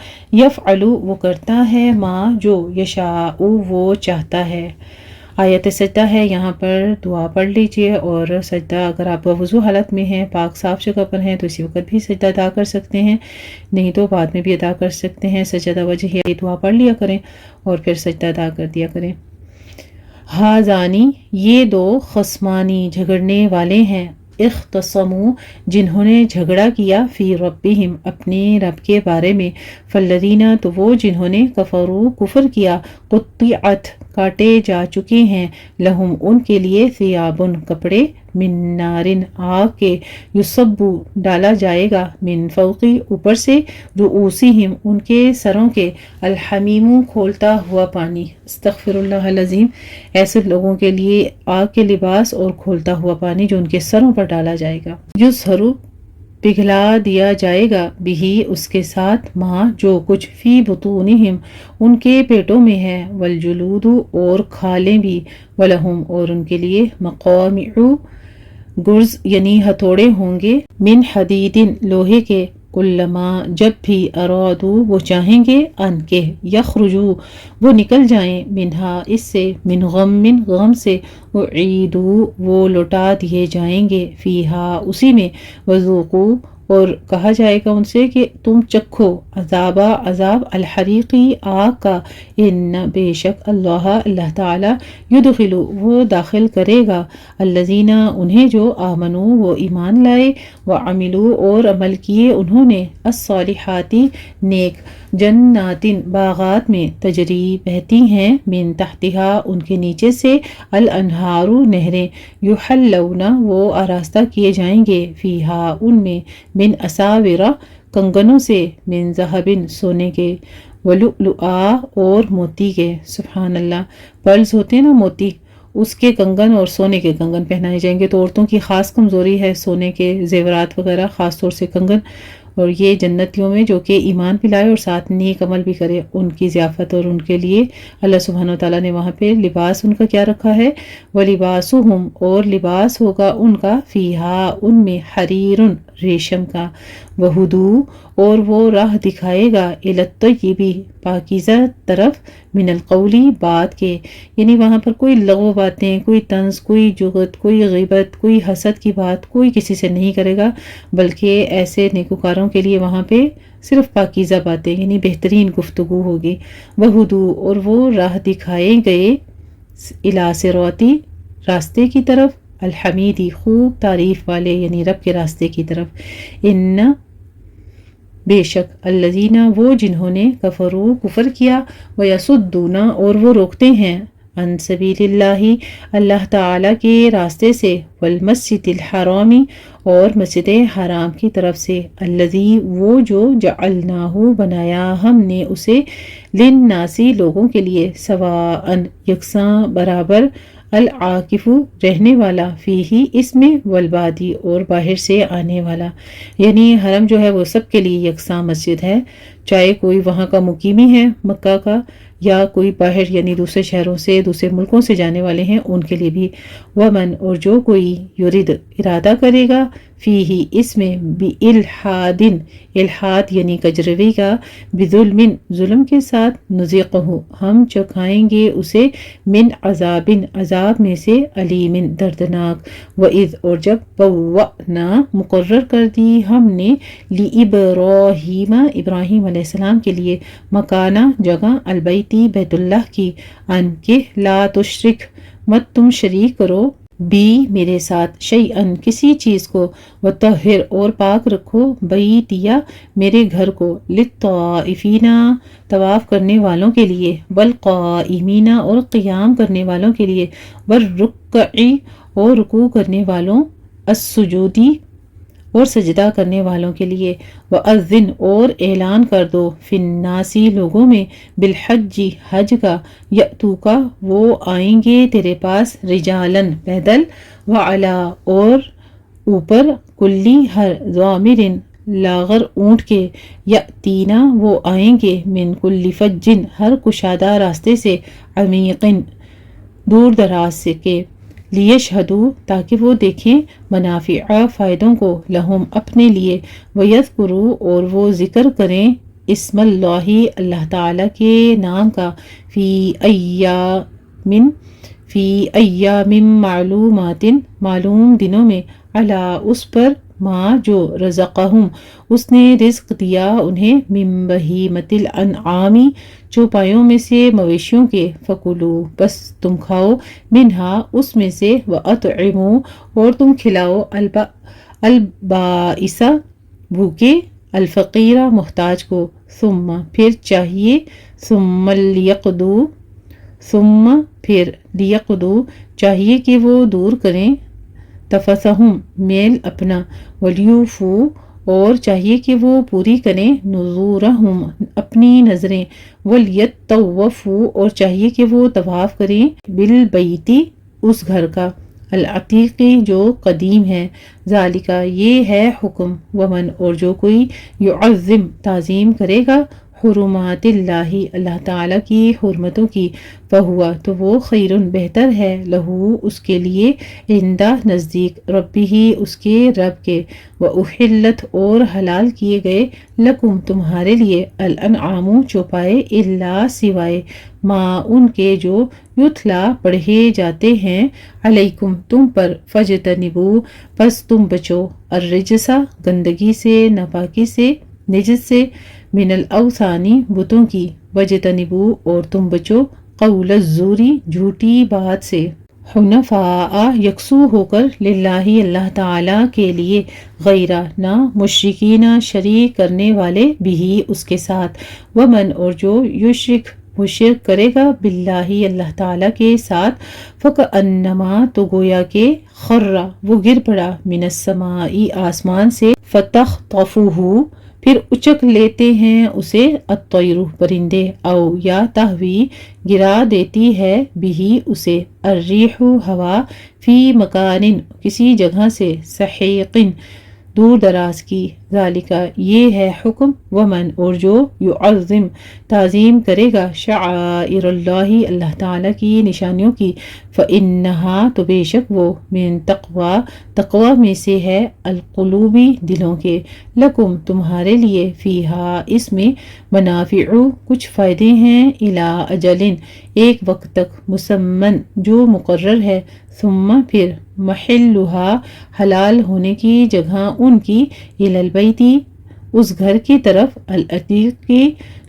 یفعل وہ کرتا ہے، ما جو یشاء وہ چاہتا ہے۔ آیت سجدہ ہے، یہاں پر دعا پڑھ لیجئے، اور سجدہ اگر آپ وضو حالت میں ہیں، پاک صاف جگہ پر ہیں، تو اسی وقت بھی سجدہ ادا کر سکتے ہیں، نہیں تو بعد میں بھی ادا کر سکتے ہیں۔ سجدہ وجہ یہ دعا پڑھ لیا کریں اور پھر سجدہ ادا کر دیا کریں۔ ہاذانی یہ دو، خصمانی جھگڑنے والے ہیں، اختصموا جنہوں نے جھگڑا کیا، فی ربہم اپنے رب کے بارے میں، فالذین تو وہ جنہوں نے کفروا کفر کیا، قطعت کاٹے جا چکے ہیں، لہم ان کے لیے، ثیابن کپڑے، من نارن آگ کے، یصب ڈالا جائے گا، من فوقی اوپر سے، رؤوسہم ان کے سروں کے، الحمیم کھولتا ہوا پانی۔ استغفر اللہ العظیم۔ ایسے لوگوں کے لیے آگ کے لباس اور کھولتا ہوا پانی جو ان کے سروں پر ڈالا جائے گا، یظہر پگھلا دیا جائے گا، بھی اس کے ساتھ، ماں جو کچھ، فی بطونہم ان کے پیٹوں میں ہے، والجلود اور کھالیں بھی، ولہم اور ان کے لیے، مقامع گرز یعنی ہتھوڑے ہوں گے، من حدید لوہے کے، کلما جب بھی، ارادو وہ چاہیں گے، ان کے، یخرجو وہ نکل جائیں، منہا اس سے، من غم سے، اعیدو وہ لوٹا دیے جائیں گے، فیہا اسی میں، وذوقو اور کہا جائے گا ان سے کہ تم چکھو، عذاب الحریقی آگ کا، ان بے شک اللہ تعالی، یدخلو وہ داخل کرے گا، الذین انہیں جو، آمنو وہ ایمان لائے، وعملو اور عمل کیے انہوں نے، الصالحات نیک، جنات باغات میں، تجری بہتی ہیں، من تحتہا ان کے نیچے سے، الانہار نہریں، یحلون وہ آراستہ کیے جائیں گے، فیہا ان میں، من اساور کنگنوں سے، من ذہب سونے کے، ولؤلؤا اور موتی کے۔ سبحان اللہ۔ پرلز ہوتے ہیں نا موتی، اس کے کنگن اور سونے کے کنگن پہنائے جائیں گے۔ تو عورتوں کی خاص کمزوری ہے سونے کے زیورات وغیرہ، خاص طور سے کنگن، اور یہ جنتیوں میں جو کہ ایمان بھی لائے اور ساتھ نیک عمل بھی کرے، ان کی ضیافت اور ان کے لیے اللہ سبحانہ وتعالیٰ نے وہاں پہ لباس ان کا کیا رکھا ہے، وَلِبَاسُهُمْ اور لباس ہوگا ان کا، فیہا ان میں، حریر ریشم کا، وَہُدُو اور وہ راہ دکھائے گا، إِلَى الطَّيِّبِ پاکیزہ طرف، من القولی بات کے، یعنی وہاں پر کوئی لغو باتیں، کوئی طنز، کوئی جغت، کوئی غیبت، کوئی حسد کی بات کوئی کسی سے نہیں کرے گا، بلکہ ایسے نیکوکاروں کے لیے وہاں پہ صرف پاکیزہ باتیں یعنی بہترین گفتگو ہوگی، وَہُدُو اور وہ راہ دکھائے گئے، إِلَى صِرَاطِ راستے کی طرف، الحمیدی خوب تعریف والے یعنی رب کے راستے کی طرف، ان بے شک الذین وہ جنہوں نے، کفروا کفر کیا، ویصدون اور وہ روکتے ہیں، عن سبیل اللہ اللہ تعالی کے راستے سے، والمسجد الحرام اور مسجد حرام کی طرف سے، الذی وہ جو، جعلناہ بنایا ہم نے اسے، للناسی لوگوں کے لیے، سواء یکساں برابر، العاکف رہنے والا، فیہ اس میں، والبادی اور باہر سے آنے والا، یعنی حرم جو ہے وہ سب کے لیے یکساں مسجد ہے، چاہے کوئی وہاں کا مقیمی ہے مکہ کا، یا کوئی باہر یعنی دوسرے شہروں سے، دوسرے ملکوں سے جانے والے ہیں ان کے لیے بھی، ومن اور جو کوئی، یرید ارادہ کرے گا، فیہ اس میں، بِإِلْحَادٍ الحاد یعنی کجروی کا، بظلم ظلم کے ساتھ، نذیقہ ہم چکھائیں گے اسے، من عذاب عذاب میں سے، علیم دردناک، وَإِذْ اور جب، بوأنا مقرر کر دی ہم نے، لِإِبْرَاہِیمَ ابراہیم علیہ السلام کے لیے، مکانہ جگہ، البیتی بیت اللہ کی، ان کہ، لا تشرک مت تم شریک کرو، بھی میرے ساتھ، شیئن کسی چیز کو، وطہر اور پاک رکھو، بیتیا میرے گھر کو، للطائفین طواف کرنے والوں کے لیے، والقائمین اور قیام کرنے والوں کے لیے، والرکعی اور رکوع کرنے والوں، السجودی اور سجدہ کرنے والوں کے لیے، وَأَذِّن اور اعلان کر دو، فی الناس لوگوں میں، بالحج حج کا، یأتوکا وہ آئیں گے تیرے پاس، رجالن پیدل، وعلا اور اوپر، کلی ہر، ضامر لاغر اونٹ کے، یأتینا وہ آئیں گے، من کل فجن ہر کشادہ راستے سے، عمیقن دور دراز سے کے، لیشہدوا تاکہ وہ دیکھیں، منافع فائدوں کو، لہم اپنے لیے، ویذکروا اور وہ ذکر کریں، اسم اللہ اللہ تعالیٰ کے نام کا، فی ایام معلومات معلوم دنوں میں، علی اس پر، ما جو رزقہم اس نے رزق دیا انہیں، من بہیمۃ الانعام چوپایوں میں سے، مویشیوں کے، فکلوا بس تم کھاؤ، منہا اس میں سے، واطعموا اور تم کھلاؤ، البائس بھوکے، الفقیر محتاج کو، ثم پھر چاہیے، ثم لیقضوا چاہیے کہ وہ دور کریں، تفثہم میل اپنا، ولیوفوا اور چاہیے کہ وہ پوری کریں، نذورہم اپنی نظریں، ولیطوفوا اور چاہیے کہ وہ طواف کریں، بالبیت اس گھر کا، العتیق جو قدیم ہے، ذالک یہ ہے حکم، ومن اور جو کوئی، یعظم تعظیم کرے گا، حرمات اللہ اللہ تعالیٰ کی حرمتوں کی، فہوا تو وہ خیرن بہتر ہے، لہو اس کے لیے، عندہ نزدیک، ربہ اس کے رب کے، وأحلت اور حلال کیے گئے، لکم تمہارے لیے، الانعام چوپائے، الا سوائے، ما ان کے جو، یتلا پڑھے جاتے ہیں، علیکم تم پر، فاجتنبوا پس تم بچو، الرجس گندگی سے، ناپاکی سے، نجس سے، من الاوثانی بتوں کی، وجتنبوا اور تم بچو، قول الزوری جھوٹی بات سے، حنفاء یکسو ہو کر، للہ اللہ تعالیٰ کے لیے، غیر نہ مشرکین شریک کرنے والے، بھی اس کے ساتھ، ومن اور جو، یشرک وہ شرک کرے گا، باللہ اللہ تعالیٰ کے ساتھ، فکأنما تو گویا کہ، خر وہ گر پڑا، من السماء آسمان سے، فتخطفہ پھر اچک لیتے ہیں اسے، الطیر پرندے، او یا تہوی گرا دیتی ہے، بھی اسے، الریح ہوا، فی مکان کسی جگہ سے، سحیق دور دراز کی، ذالک یہ ہے حکم، ومن اور جو، یعظم تعظیم کرے گا، شعائر اللہ اللہ تعالیٰ کی نشانیوں کی، فإنہا تو بے شک وہ، من تقوی میں سے ہے، القلوبی دلوں کے، لکم تمہارے لیے، فیہا اس میں، منافع کچھ فائدے ہیں، الی اجل ایک وقت تک، مسمن جو مقرر ہے، ثم پھر، محلھا حلال ہونے کی جگہ ان کی، الی البیت اس گھر کی طرف، العتیق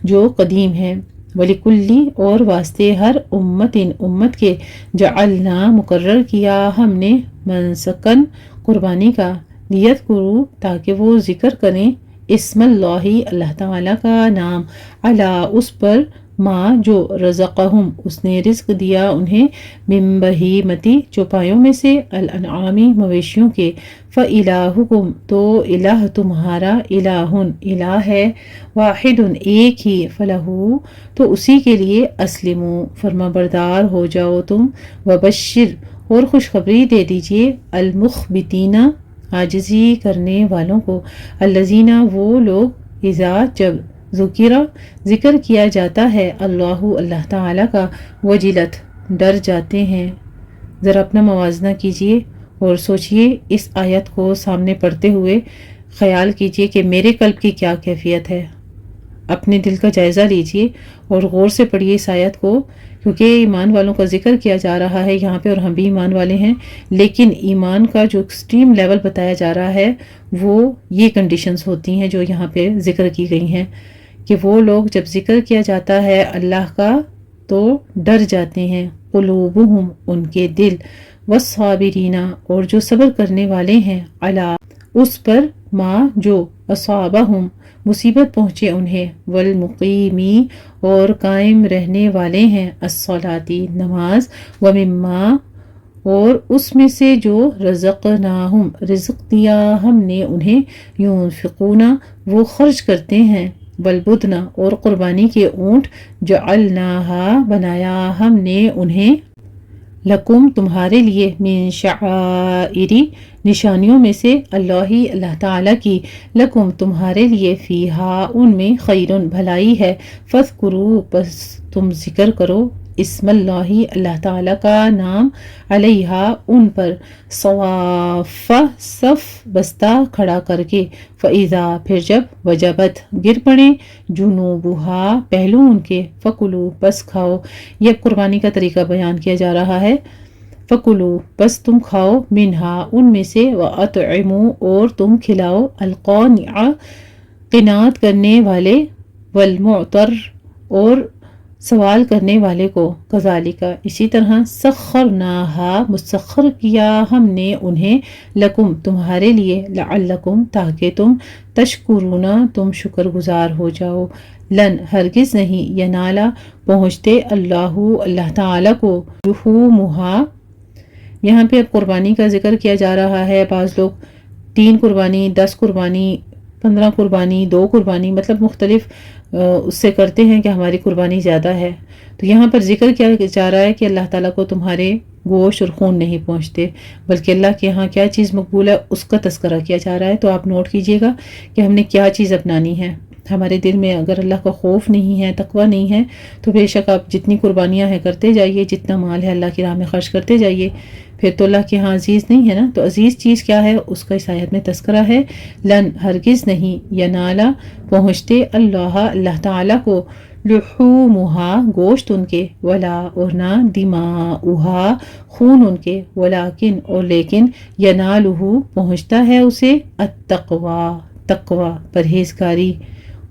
جو قدیم ہے، وَلِكُلِّ اور واسطے ہر امت کے، جعلنا مقرر کیا ہم نے، منسکن قربانی کا، لیذکروا تاکہ وہ ذکر کریں، اسم اللہ اللہ تعالیٰ کا نام، علی اس پر، ما جو رزقہم اس نے رزق دیا انہیں، من بہیمۃ چوپایوں میں سے، الانعام مویشیوں کے، فإلہکم تو الہ تمہارا، الہ ہے، واحد ایک ہی، فلہ تو اسی کے لیے، اسلموا فرما بردار ہو جاؤ تم، وبشر اور خوشخبری دے دیجئے، المخبتین عاجزی کرنے والوں کو، الذین وہ لوگ، اذا جب، ذکر کیا جاتا ہے، اللہ تعالیٰ کا، وجلت ڈر جاتے ہیں۔ ذرا اپنا موازنہ کیجئے اور سوچئے، اس آیت کو سامنے پڑھتے ہوئے خیال کیجئے کہ میرے قلب کی کیا کیفیت ہے، اپنے دل کا جائزہ لیجئے اور غور سے پڑھیے اس آیت کو، کیونکہ ایمان والوں کا ذکر کیا جا رہا ہے یہاں پہ، اور ہم بھی ایمان والے ہیں، لیکن ایمان کا جو ایکسٹریم لیول بتایا جا رہا ہے، وہ یہ کنڈیشنز ہوتی ہیں جو یہاں پہ ذکر کی گئی ہیں، کہ وہ لوگ جب ذکر کیا جاتا ہے اللہ کا تو ڈر جاتے ہیں، قلوبہم ان کے دل، والصابرین اور جو صبر کرنے والے ہیں، علی اس پر، ما جو، اصابہم مصیبت پہنچے انہیں، والمقیمی اور قائم رہنے والے ہیں، الصلاۃ نماز، ومما اور اس میں سے جو، رزقناہم رزق دیا ہم نے انہیں، ينفقون وہ خرچ کرتے ہیں، والبدن اور قربانی کے اونٹ، جعلناہا بنایا ہم نے انہیں، لکم تمہارے لیے، من شعائری نشانیوں میں سے، اللہ تعالیٰ کی، لکم تمہارے لیے، فیہا ان میں، خیرن بھلائی ہے، فاذکروا پس تم ذکر کرو، اسم اللہ تعالیٰ کا نام، علیہا ان پر، صواف صف بستہ کھڑا کر کے، فَإِذَا پھر جب، وجبت گر پڑیں، جنوبہا پہلو ان کے، فَكُلُوا پس کھاؤ۔ یہ قربانی کا طریقہ بیان کیا جا رہا ہے۔ فَكُلُوا پس تم کھاؤ، منہا ان میں سے، وَأَطْعِمُوا اور تم کھلاؤ، القانع قناعت کرنے والے، والمعتر اور سوال کرنے والے کو، کذالک اسی طرح، سخرناہا مسخر کیا ہم نے انہیں، لکم تمہارے لیے، لعلکم تاکہ تم، تشکرون تم شکر گزار ہو جاؤ، لن ہرگز نہیں، ینالا پہنچتے، اللہ تعالیٰ کو، لحومہا یہاں پہ قربانی کا ذکر کیا جا رہا ہے۔ بعض لوگ 3 قربانی، 10 قربانی، 15 قربانی، 2 قربانی، مطلب مختلف اس سے کرتے ہیں کہ ہماری قربانی زیادہ ہے۔ تو یہاں پر ذکر کیا جا رہا ہے کہ اللہ تعالیٰ کو تمہارے گوشت اور خون نہیں پہنچتے، بلکہ اللہ کے ہاں کیا چیز مقبول ہے اس کا تذکرہ کیا جا رہا ہے۔ تو آپ نوٹ کیجئے گا کہ ہم نے کیا چیز اپنانی ہے۔ ہمارے دل میں اگر اللہ کا خوف نہیں ہے، تقوی نہیں ہے، تو بے شک آپ جتنی قربانیاں ہیں کرتے جائیے، جتنا مال ہے اللہ کی راہ میں خرچ کرتے جائیے، پھر تو اللہ کے ہاں عزیز نہیں ہے نا۔ تو عزیز چیز کیا ہے اس کا اس آیت میں تذکرہ ہے، لن ہرگز نہیں، ینالا پہنچتے، اللہ تعالیٰ کو، لحومہا گوشت ان کے، ولا اور نہ، دماؤہا خون ان کے، ولیکن اور لیکن، ینالہ پہنچتا ہے اسے، تقوی پرہیزگاری،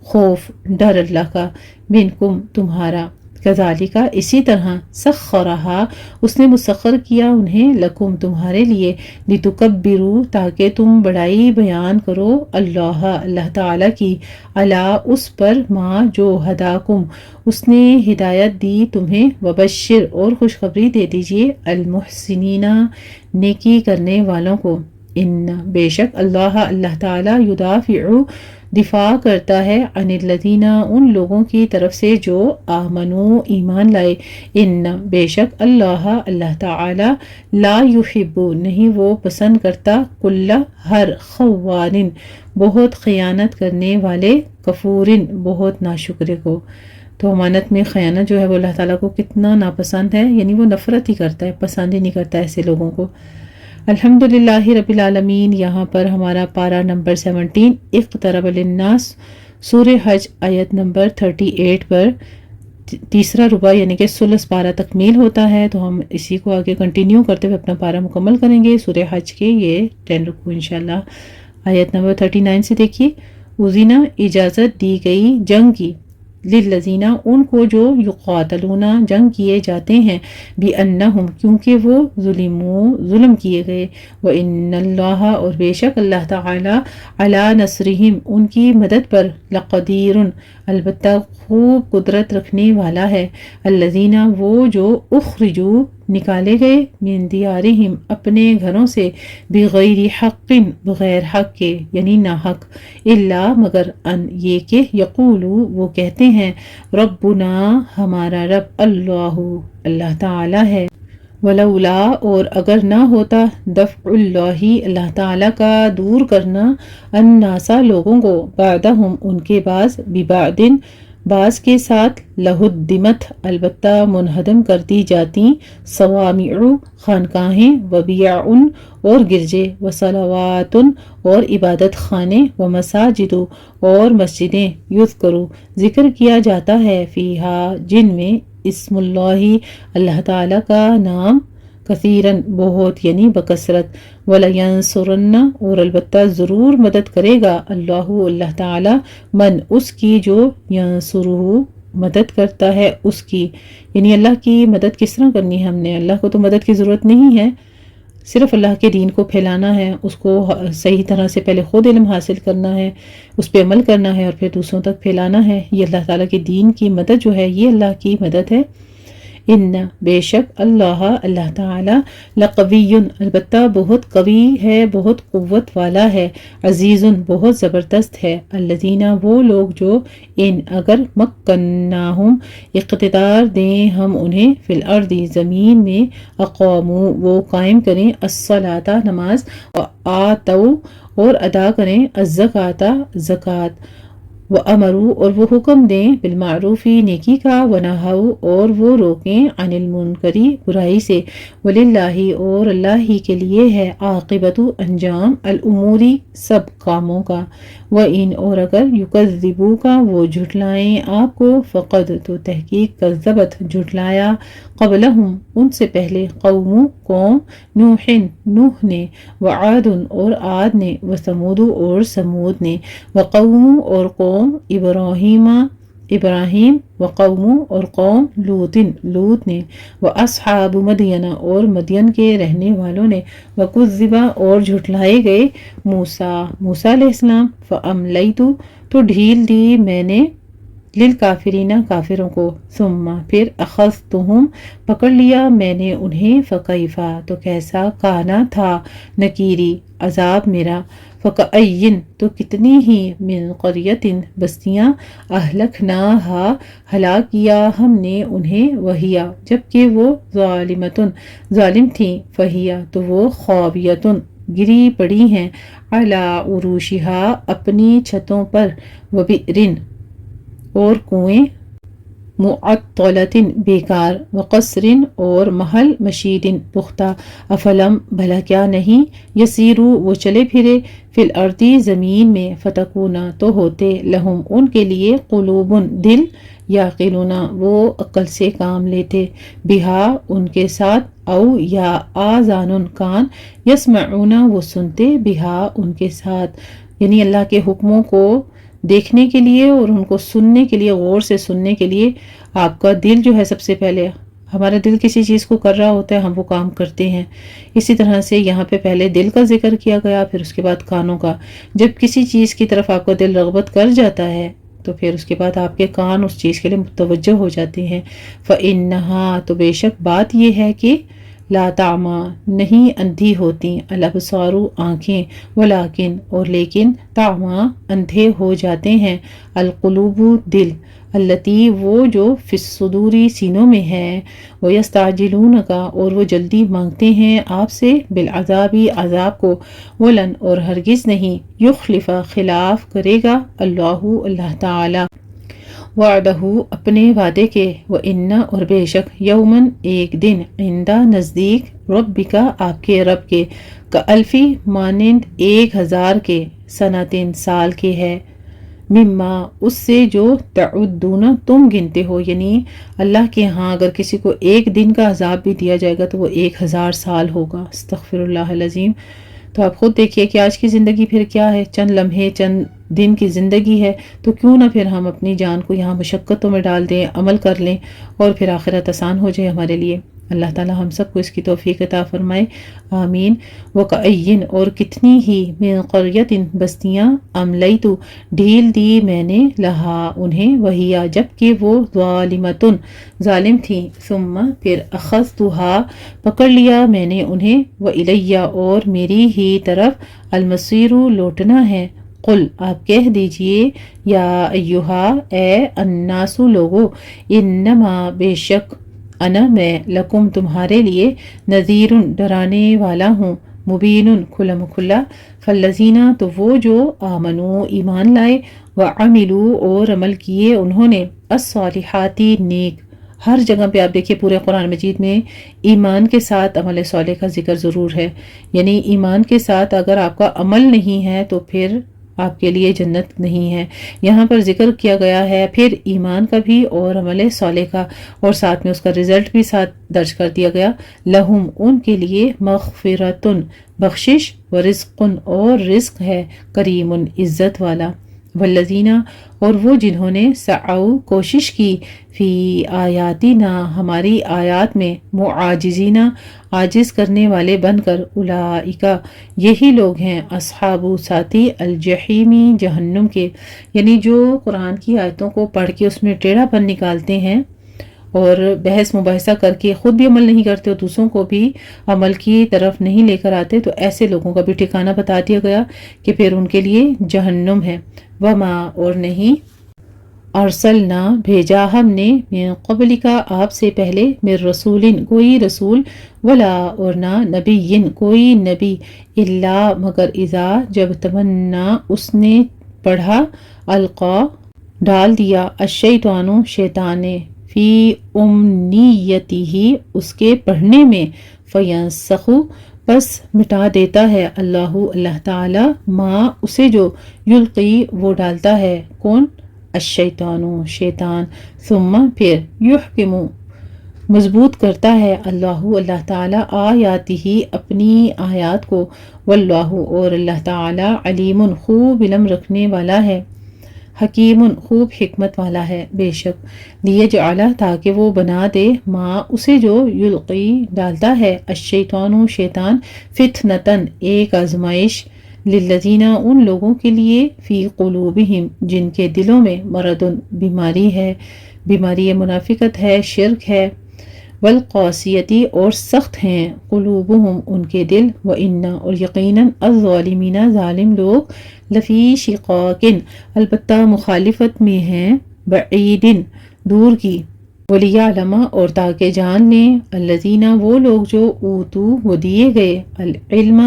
خوف ڈر اللہ کا، منکم تمہارا، کذالک اسی طرح، سخرہا اس نے مسخر کیا انہیں، لکم تمہارے لیے، لتکبروا تاکہ تم بڑائی بیان کرو، اللہ تعالیٰ کی، علی اس پر، ما جو، ہداکم اس نے ہدایت دی تمہیں، وبشر اور خوشخبری دے دیجئے، المحسنین نیکی کرنے والوں کو، ان بے شک اللہ تعالیٰ، یدافع دفاع کرتا ہے، عن الذین ان لوگوں کی طرف سے جو، آمنو ایمان لائے، ان بے شک اللہ تعالی، لا یحب نہیں وہ پسند کرتا، کل ہر، خوان بہت خیانت کرنے والے، کفورن بہت ناشکرے کو۔ تو امانت میں خیانت جو ہے وہ اللہ تعالیٰ کو کتنا ناپسند ہے، یعنی وہ نفرت ہی کرتا ہے، پسند ہی نہیں کرتا ایسے لوگوں کو۔ الحمدللہ رب العالمین۔ یہاں پر ہمارا پارہ نمبر 17، اقترب للناس، سورہ حج آیت نمبر 38 پر تیسرا ربع یعنی کہ ثلث پارہ تکمیل ہوتا ہے۔ تو ہم اسی کو آگے کنٹینیو کرتے ہوئے اپنا پارہ مکمل کریں گے۔ سورہ حج کے یہ 10 رکوع انشاءاللہ۔ آیت نمبر 39 سے دیکھیے، اذن اجازت دی گئی جنگ کی، للذین ان کو جو، یقاتلون جنگ کیے جاتے ہیں، بِأَنَّهُمْ کیونکہ وہ، ظلم کیے گئے، وَإِنَّ اللَّهَ اور بے شک اللہ تعالی، عَلَى نَصْرِهِمْ ان کی مدد پر، لَقَدِيرٌ البتہ خوب قدرت رکھنے والا ہے، الذین وہ جو، اخرجوا نکالے گئے، من دیارہم اپنے گھروں سے، بغیر حق بغیر حق کے یعنی ناحق، الا مگر، ان یہ کہ، یقولوا وہ کہتے ہیں، ربنا ہمارا رب، اللہ تعالی ہے، ولولا اور اگر نہ ہوتا، دفع اللہ تعالیٰ کا دور کرنا، الناس لوگوں کو، بعدہم ان کے بعض، ببعد بعض کے ساتھ، لہدمت البتہ منہدم کر دی جاتی، صوامع خانقاہیں، وبیع اور گرجے، وصلوات اور عبادت خانے، ومساجد اور مسجدیں، یذکر ذکر کیا جاتا ہے، فیہا جن میں، اسم اللہ تعالیٰ کا نام، کثیرن بہت یعنی بکثرت، وَلَيَنصُرَنَّ اور البتہ ضرور مدد کرے گا، اللہ تعالیٰ، من اس کی جو، ینصرہ مدد کرتا ہے اس کی، یعنی اللہ کی مدد کس طرح کرنی ہے ہم نے، اللہ کو تو مدد کی ضرورت نہیں ہے، صرف اللہ کے دین کو پھیلانا ہے، اس کو صحیح طرح سے پہلے خود علم حاصل کرنا ہے، اس پہ عمل کرنا ہے اور پھر دوسروں تک پھیلانا ہے۔ یہ اللہ تعالیٰ کے دین کی مدد جو ہے یہ اللہ کی مدد ہے۔ ان بے شک اللہ تعالی لقوی البتہ بہت قوی ہے، بہت قوت والا ہے، عزیز بہت زبردست ہے، الذین وہ لوگ جو ان اگر مکناہم اقتدار دیں ہم انہیں فی الارض زمین میں، اقاموا وہ قائم کریں الصلاۃ نماز، آتوا اور ادا کریں الزکوٰۃ زکوٰۃ، وَأَمَرُوا اور وہ حکم دیں بالمعروف نیکی کا، وَنَہَوْا اور وہ روکیں عن المنکر برائی سے، وَلِلَّهِ اور اللہ ہی کے لیے ہے عاقبۃ انجام الامور سب کاموں کا، وَإِنْ اور اگر یکذبوک وہ جھٹلائیں آپ کو، فقد تو تحقیق کذبت جھٹلایا قبلہم ان سے پہلے قوم نوح نے، وعاد اور عاد نے، وثمود اور سمود نے، وقوم اور قوم ابراہیم وقوم اور قوم لوط نے، واصحاب مدین اور مدین کے رہنے والوں نے، وکذب اور جھٹلائے گئے موسیٰ علیہ السلام، فاملیت تو ڈھیل دی میں نے للکافرین کافروں کو، ثم پھر اخذتہم پکڑ لیا میں نے انہیں، فکیفا تو کیسا کانا تھا نکیری عذاب میرا، فکأین تو کتنی ہی من قریۃ بستیاں، اہلکناہا ہلاک کیا ہم نے انہیں، وہیا جبکہ وہ ظالم تھیں، فہیا تو وہ خاویۃ گری پڑی ہیں، علی عروشہا اپنی چھتوں پر، وبئر اور کنویں، معطلۃ بیکار، وقصر اور محل مشید پختہ، افلم بھلا کیا نہیں، یسیرو وہ چلے پھرے، فی الارض زمین میں، فتکون تو ہوتے، لہم ان کے لیے، قلوب دل، یعقلون وہ عقل سے کام لیتے، بہا ان کے ساتھ، او یا آذان کان، یسمعون وہ سنتے، بہا ان کے ساتھ، یعنی اللہ کے حکموں کو دیکھنے کے لیے اور ان کو سننے کے لیے، غور سے سننے کے لیے آپ کا دل جو ہے، سب سے پہلے ہمارا دل کسی چیز کو کر رہا ہوتا ہے ہم وہ کام کرتے ہیں، اسی طرح سے یہاں پہ پہلے دل کا ذکر کیا گیا، پھر اس کے بعد کانوں کا، جب کسی چیز کی طرف آپ کا دل رغبت کر جاتا ہے تو پھر اس کے بعد آپ کے کان اس چیز کے لیے متوجہ ہو جاتے ہیں، فإنہا تو بے شک بات یہ ہے کہ لا تعمیٰ نہیں اندھی ہوتی، الابصار آنکھیں، ولیکن اور لیکن تعمیٰ اندھے ہو جاتے ہیں، القلوب دل، التی وہ جو فی الصدور سینوں میں ہے، ویستعجلونک اور وہ جلدی مانگتے ہیں آپ سے، بالعذاب عذاب کو، ولن اور ہرگز نہیں، یخلف خلاف کرے گا اللہ تعالی، وعدہ اپنے وعدے کے، وَإِنَّ اور بے شک، یومن ایک دن، عندہ نزدیک، ربک آپ کے رب کے، کألفی مانند 1000 کے، سنتین سال کے ہے، مما اس سے جو تعدون تم گنتے ہو، یعنی اللہ کے ہاں اگر کسی کو ایک دن کا عذاب بھی دیا جائے گا تو وہ 1000 سال ہوگا، استغفر اللہ العظیم۔ تو آپ خود دیکھیے کہ آج کی زندگی پھر کیا ہے، چند لمحے چند دن کی زندگی ہے، تو کیوں نہ پھر ہم اپنی جان کو یہاں مشقتوں میں ڈال دیں، عمل کر لیں اور پھر آخرت آسان ہو جائے ہمارے لیے۔ اللہ تعالی ہم سب کو اس کی توفیق عطا فرمائے، آمین۔ وَكَأَيٍّ اور کتنی ہی، من قریۃ بستیاں، املیت ڈھیل دی میں نے، لہا انہیں، وہیا جبکہ وہ، ظالمۃ ظالم تھیں، ثم پھر اخذتھا پکڑ لیا میں نے انہیں، وإلی اور میری ہی طرف، المصیر لوٹنا ہے، قل آپ کہہ دیجئے، یا ایہا اے الناس لوگو، انما بے شک، انا میں، لکم تمہارے لیے، نذیر ڈرانے والا ہوں، مبین کھلا کھلا، فالذین تو وہ جو، آمنو ایمان لائے، وعملوا اور عمل کیے انہوں نے، الصالحات نیک، ہر جگہ پہ آپ دیکھیے پورے قرآن مجید میں ایمان کے ساتھ عمل صالح کا ذکر ضرور ہے، یعنی ایمان کے ساتھ اگر آپ کا عمل نہیں ہے تو پھر آپ کے لیے جنت نہیں ہے۔ یہاں پر ذکر کیا گیا ہے پھر ایمان کا بھی اور عمل صالح کا، اور ساتھ میں اس کا رزلٹ بھی ساتھ درج کر دیا گیا، لہم ان کے لیے، مغفرۃ بخشش، ورزق اور رزق ہے، کریم عزت والا، والذین اور وہ جنہوں نے، سعوا کوشش کی، فی آیاتنا ہماری آیات میں، معاجزین عاجز کرنے والے بن کر، اولئک یہی لوگ ہیں، اصحاب ساتھی، الجحیمی جہنم کے، یعنی جو قرآن کی آیتوں کو پڑھ کے اس میں ٹیڑھا پن نکالتے ہیں اور بحث مباحثہ کر کے خود بھی عمل نہیں کرتے اور دوسروں کو بھی عمل کی طرف نہیں لے کر آتے، تو ایسے لوگوں کا بھی ٹھکانہ بتا دیا گیا کہ پھر ان کے لیے جہنم ہے۔ وما اور نہیں ارسلنا بھیجا ہم نے من قبل کا آپ سے پہلے من رسول کوئی رسول ولا اور نہ نبی کوئی نبی الا مگر اذا جب تمنا اس نے پڑھا القا ڈال دیا الشیطان شیطان نے فی امنیتہ اس کے پڑھنے میں فینسخ پس مٹا دیتا ہے اللہ تعالی ما اسے جو یلقی وہ ڈالتا ہے کون الشیطان شیطان ثم پھر یحکم مضبوط کرتا ہے اللہ تعالی آیاتہ اپنی آیات کو واللہ اور اللہ تعالی علیم خوب علم رکھنے والا ہے حکیم خوب حکمت والا ہے۔ بے شک لیجعل تاکہ وہ بنا دے ما اسے جو یلقی ڈالتا ہے الشیطان شیطان فتنتن ایک آزمائش للذین ان لوگوں کے لیے فی قلوبہم جن کے دلوں میں مرض بیماری ہے، بیماری منافقت ہے، شرک ہے، والقاسیتی اور سخت ہیں قلوبہم ان کے دل، وإن اور یقیناً الظالمین ظالم لوگ لفی شقاقن البتہ مخالفت میں ہیں بعیدن دور کی، ولیعلم اور تاکہ جان لیں الذین وہ لوگ جو اوتو وہ دیے گئے العلم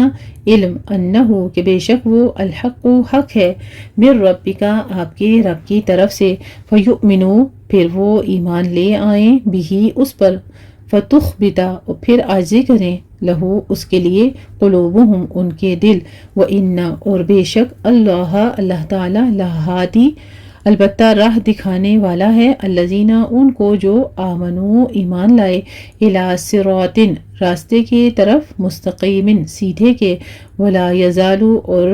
علم انہو کہ بے شک وہ الحق حق ہے من ربک آپ کے رب کی طرف سے، فیؤمنوا پھر وہ ایمان لے آئیں بھی اس پر، فتخبت اور پھر عاجزی کریں لہو اس کے لیے قلوبہم ان کے دل، وإن اور بے شک اللہ تعالی لہادی البتہ راہ دکھانے والا ہے الذین ان کو جو آمنو ایمان لائے الی صراط راستے کی طرف مستقیم سیدھے کے، ولا یزالو اور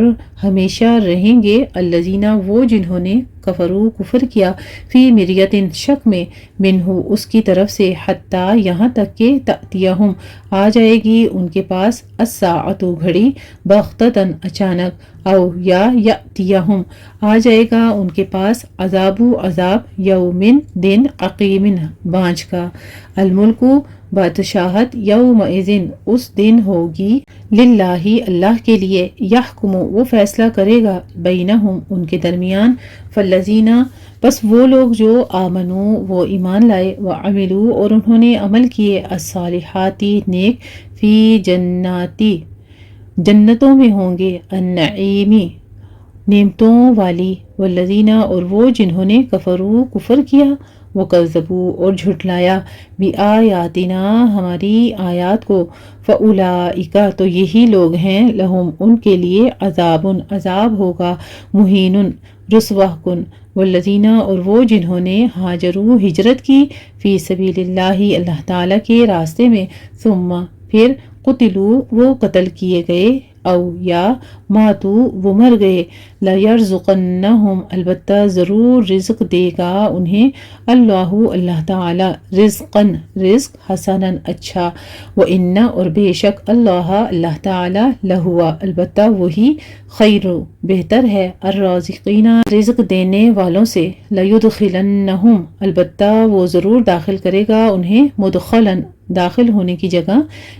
ہمیشہ رہیں گے الذین وہ جنہوں نے کفروا کفر کیا فی مریت شک میں منہ اس کی طرف سے حتی یہاں تک کہ تأتیہم آ جائے گی ان کے پاس الساعۃ گھڑی بغتتاً اچانک، او یا یأتیہم آ جائے گا ان کے پاس عذاب یومن دن عقیم بانجھ کا، الملک بادشاہت یومئذ اس دن ہوگی للہ اللہ کے لیے، یحکم وہ فیصلہ کرے گا بینہم ان کے درمیان، فالذین بس وہ لوگ جو آمنو وہ ایمان لائے، وعملوا اور انہوں نے عمل کیے الصالحات نیک، فی جناتی جنتوں میں ہوں گے النعیمی نعمتوں والی، والذین اور وہ جنہوں نے کفروا کفر کیا، وکذبوا اور جھٹلایا بآیاتنا ہماری آیات کو، فاولئک تو یہی لوگ ہیں لہم ان کے لیے عذاب ہوگا مہین رسوا کن، والذین اور وہ جنہوں نے ہاجروا ہجرت کی فی سبیل اللہ اللہ تعالی کے راستے میں، ثم پھر قتلوا وہ قتل کیے گئے، او یا ماتو وہ مر گئے، لیرزقنہم البتہ ضرور رزق دے گا انہیں اللہ تعالی رزق حسنا اچھا، وإن اور بے شک اللہ تعالی لہوا البتہ وہی خیر بہتر ہے الرازقین رزق دینے والوں سے، لیدخلنہم البتہ وہ ضرور داخل کرے گا انہیں مدخلا داخل ہونے کی جگہ،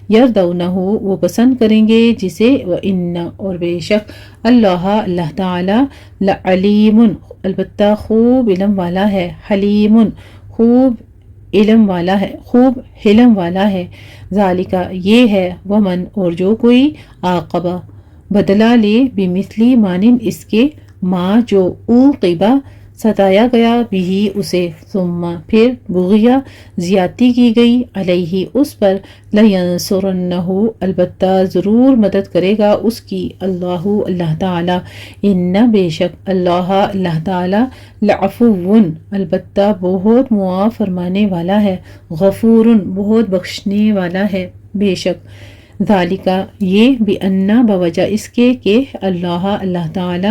یردونہ وہ پسند کریں گے جسے، وإن اور بے شک اللہ تعالی لعلیم البتہ خوب علم والا ہے، حلیم خوب علم والا ہے، خوب حلم والا ہے، ذالک یہ ہے، ومن اور جو کوئی عاقبہ بدلہ لے بمثلی مانند اس کے، ما جو عوقبہ ستایا گیا بھی اسے، ثم پھر بغیا زیادتی کی گئی علیہ اس پر، لینصرنہ البتہ ضرور مدد کرے گا اس کی اللہ تعالی، ان بے شک اللہ تعالی لعفو البتہ بہت معاف فرمانے والا ہے، غفور بہت بخشنے والا ہے، بے شک ذالک یہ بأن بوجہ اس کے کہ اللہ تعالی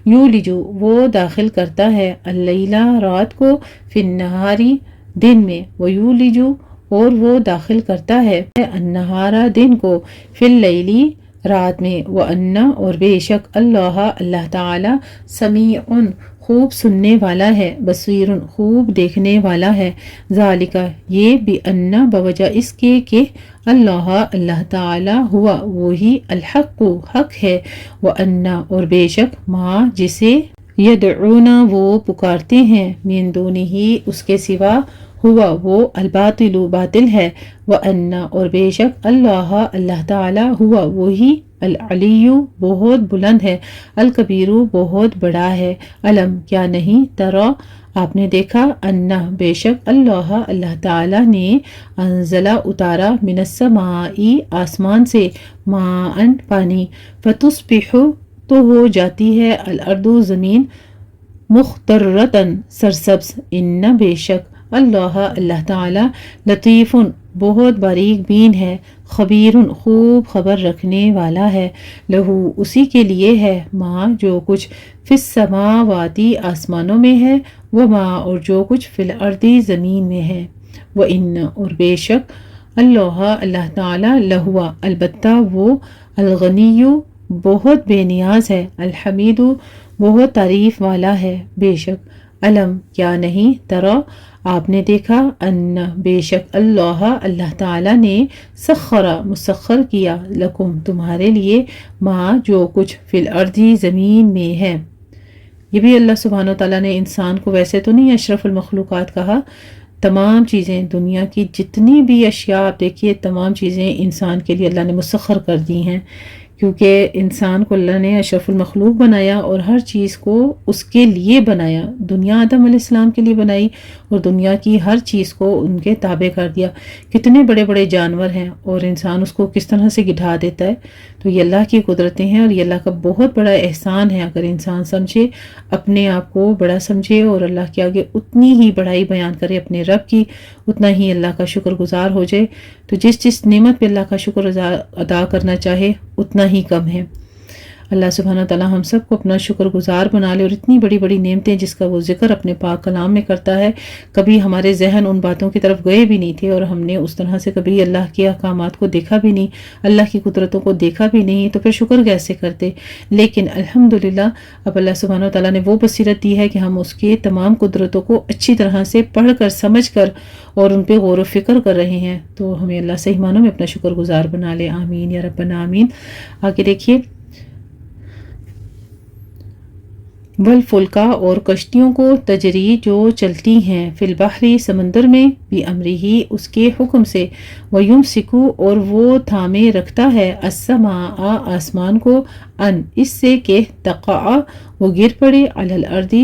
یولج وہ داخل کرتا ہے اللیلہ رات کو فی النہاری دن میں، ویولج اور وہ داخل کرتا ہے النہارا دن کو فی اللیلی رات میں، وَأَنَّ اور بے شک اللہ اللہ تعالی سمیع خوب سننے والا ہے، بصیر خوب دیکھنے والا ہے، ذالک یہ بِأَنَّ بوجہ اس کے کہ اللہ اللہ تعالی ہوا وہی الحق حق ہے، وَأَنَّ اور بے شک ما جسے یدعون وہ پکارتے ہیں، من دونہ اس کے سوا، ہوا وہ الباطل باطل ہے، وَأَنَّ اور بے شک اللہ اللہ تعالی ہوا وہی العلی بہت بلند ہے، الکبیر بہت بڑا ہے، علم کیا نہیں، ترا آپ نے دیکھا، انا بے شک اللہ اللہ تعالی نے انزلہ اتارا من السماء آسمان سے، ماء پانی، فتصبح تو ہو جاتی ہے الارض زمین، مخضرۃ سرسبز، ان بے شک اللہ اللہ تعالی لطیف بہت باریک بین ہے، خبیر خوب خبر رکھنے والا ہے، لہو اسی کے لیے ہے، ما جو کچھ فی السماواتی آسمانوں میں ہے، وما اور جو کچھ فی الارض زمین میں ہے، وان اور بے شک اللہ اللہ تعالی لہوا البتہ وہ الغنی بہت بے نیاز ہے، الحمید بہت تعریف والا ہے، بے شک علم کیا نہیں، ترا آپ نے دیکھا، ان بے شک اللہ اللہ تعالی نے سخر مسخر کیا، لکم تمہارے لیے، ما جو کچھ فی الارض زمین میں ہے۔ یہ بھی اللہ سبحانہ وتعالیٰ نے انسان کو ویسے تو نہیں اشرف المخلوقات کہا، تمام چیزیں دنیا کی جتنی بھی اشیاء آپ دیکھیے، تمام چیزیں انسان کے لیے اللہ نے مسخر کر دی ہیں، کیونکہ انسان کو اللہ نے اشرف المخلوق بنایا اور ہر چیز کو اس کے لیے بنایا، دنیا آدم علیہ السلام کے لیے بنائی اور دنیا کی ہر چیز کو ان کے تابع کر دیا۔ کتنے بڑے بڑے جانور ہیں اور انسان اس کو کس طرح سے گھٹا دیتا ہے، تو یہ اللہ کی قدرتیں ہیں اور یہ اللہ کا بہت بڑا احسان ہے۔ اگر انسان سمجھے، اپنے آپ کو بڑا سمجھے اور اللہ کے آگے اتنی ہی بڑائی بیان کرے اپنے رب کی، اتنا ہی اللہ کا شکر گزار ہو جائے، تو جس نعمت پہ اللہ کا شکر ادا کرنا چاہے اتنا ہی کم ہے۔ اللہ سبحانہ تعالیٰ ہم سب کو اپنا شکر گزار بنا لے، اور اتنی بڑی بڑی نعمتیں جس کا وہ ذکر اپنے پاک کلام میں کرتا ہے، کبھی ہمارے ذہن ان باتوں کی طرف گئے بھی نہیں تھے اور ہم نے اس طرح سے کبھی اللہ کے احکامات کو دیکھا بھی نہیں، اللہ کی قدرتوں کو دیکھا بھی نہیں، تو پھر شکر کیسے کرتے؟ لیکن الحمدللہ اب اللہ سبحانہ تعالیٰ نے وہ بصیرت دی ہے کہ ہم اس کے تمام قدرتوں کو اچھی طرح سے پڑھ کر سمجھ کر اور ان پہ غور و فکر کر رہے ہیں، تو ہمیں اللہ صحیح معنوں میں اپنا شکر گزار بنا لے، آمین یا ربنا آمین۔ آگے دیکھیے، والفلکا اور کشتیوں کو، تجری جو چلتی ہیں، فی البحر سمندر میں، بِأَمْرِهِ اس کے حکم سے، وَيُمْسِكُ اور وہ تھامے رکھتا ہے، السَّمَاءَ آسمان کو، ان اس سے کہ تقع وہ گر پڑے، علی الارض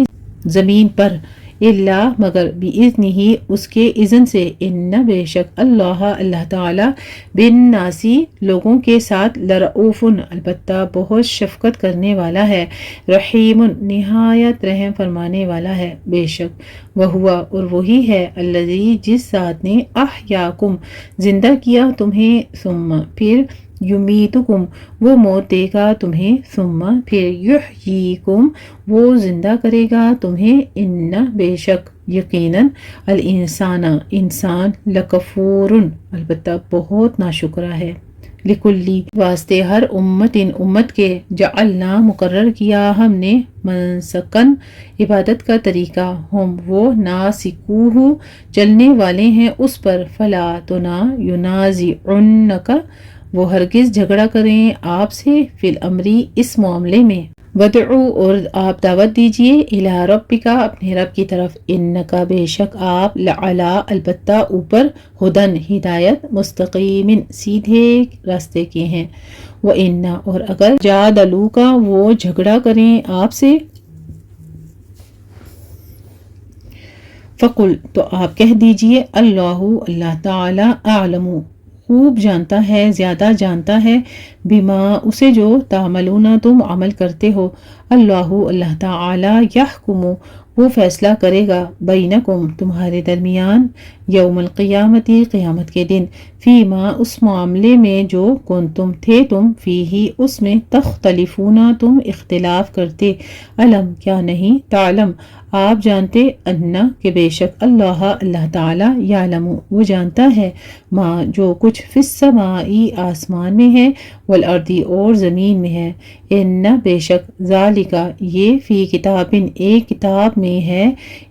زمین پر، الا مگر بِإِذْنِهِ اس کے اذن سے، ان بے شک اللہ اللہ تعالی بالناسی لوگوں کے ساتھ، لرؤوف البتہ بہت شفقت کرنے والا ہے، رحیم نہایت رحم فرمانے والا ہے، بے شک وہوا اور وہی ہے، الذی جس ذات نے احیاکم زندہ کیا تمہیں، ثم پھر یمیتکم وہ موت دے گا تمہیں، ثم پھر یحییکم وہ زندہ کرے گا تمہیں، ان بے شک یقیناً الانسان انسان لکفور البتہ بہت ناشکرا ہے، لکلی واسطے ہر امت کے، جعلنا مقرر کیا ہم نے، منسکن عبادت کا طریقہ، ہم وہ ناسکوہ چلنے والے ہیں اس پر، فلا تو نہ ینازعنک وہ ہرگز جھگڑا کریں آپ سے، فی الامری اس معاملے میں، ودعو اور آپ دعوت دیجئے، الی ربک اپنے رب کی طرف، انکا بے شک آپ، لعلی البتہ اوپر، ہدن ہدایت، مستقیم سیدھے راستے کے ہیں، وان اور اگر جادلوک وہ جھگڑا کریں آپ سے، فقل تو آپ کہہ دیجئے، اللہ اللہ تعالی اعلم خوب جانتا ہے، زیادہ جانتا ہے، بما اسے جو تعملون تم عمل کرتے ہو، اللہ اللہ تعالی یحکم وہ فیصلہ کرے گا، بینکم تمہارے درمیان، یوم القیامت قیامت کے دن، فیما اس معاملے میں جو کنتم تھے تم فیہی اس میں تختلفون تم اختلاف کرتے، علم کیا نہیں، تعلم آپ جانتے، انا کہ بے شک اللہ تعالی یعلم وہ جانتا ہے، ما جو کچھ فی السمائی آسمان میں ہے، والارضی اور زمین میں ہے، ان بے شک ذالکا یہ فی کتابن ایک کتاب میں ہے،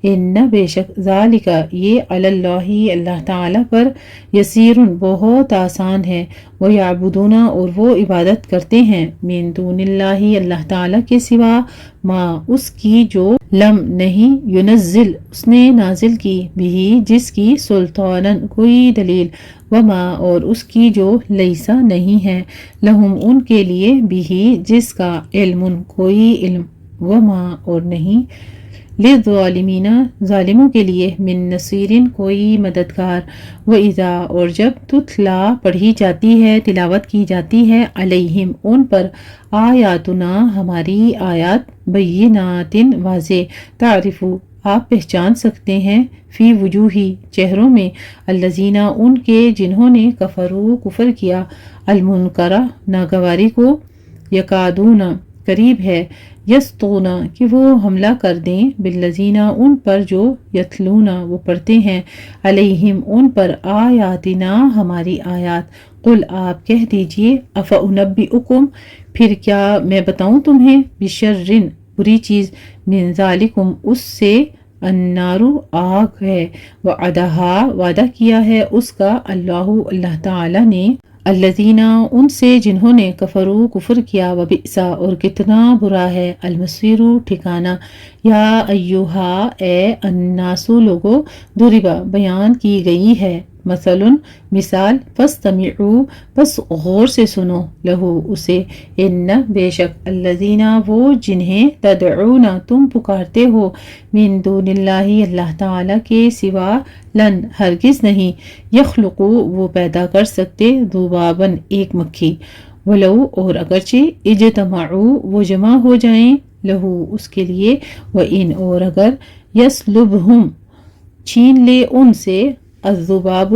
ان بے شک ذالکا یہ علی اللہ تعالی پر یسیر بہت آسان ہے، وہ یعبدون اور وہ عبادت کرتے ہیں، من دون اللہ تعالی کے سوا، ما اس کی جو لم نہیں ینزل اس نے نازل کی، بھی جس کی سلطانن کوئی دلیل، وما اور اس کی جو لیسا نہیں ہے، لہم ان کے لیے بھی جس کا علم کوئی علم، وما اور نہیں للظالمین ظالموں کے لیے من نصیرن کوئی مددگار، وَإِذَا اور جب تتلا پڑھی جاتی ہے تلاوت کی جاتی ہے علیہم ان پر آیاتنا ہماری آیات بینات واضح، تعرف آپ پہچان سکتے ہیں فی وجوہی چہروں میں الذین ان کے جنہوں نے کفروا کفر کیا المنکرہ ناگواری کو، یکادون قریب ہے، یسطون کہ وہ حملہ کر دیں بالذین ان پر جو یتلون وہ پڑھتے ہیں علیہم ان پر آیاتنا ہماری آیات، قل آپ کہہ دیجئے افانبئکم پھر کیا میں بتاؤں تمہیں بشرن بری چیز من ذالکم اس سے النار آگ ہے، وعدہا وعدہ کیا ہے اس کا اللہ تعالی نے الذین ان سے جنہوں نے کفروا کفر کیا، وبئس اور کتنا برا ہے المصیر ٹھکانہ، یا ایہا اے الناس لوگو ضرب بیان کی گئی ہے مثلاً مثال، فاستمعوا بس غور سے سنو، لہو اسے، ان بے شک الذین وہ جنہیں تدعون تم پکارتے ہو من دون اللہ تعالی کے سوا، لن ہرگز نہیں، یخلقو وہ پیدا کر سکتے، ذباباً ایک مکھی، ولو اور اگرچہ اجتمعوا وہ جمع ہو جائیں، لہو اس کے لیے، وَإِنْ اور اگر یسلبہم چھین لے ان سے الذباب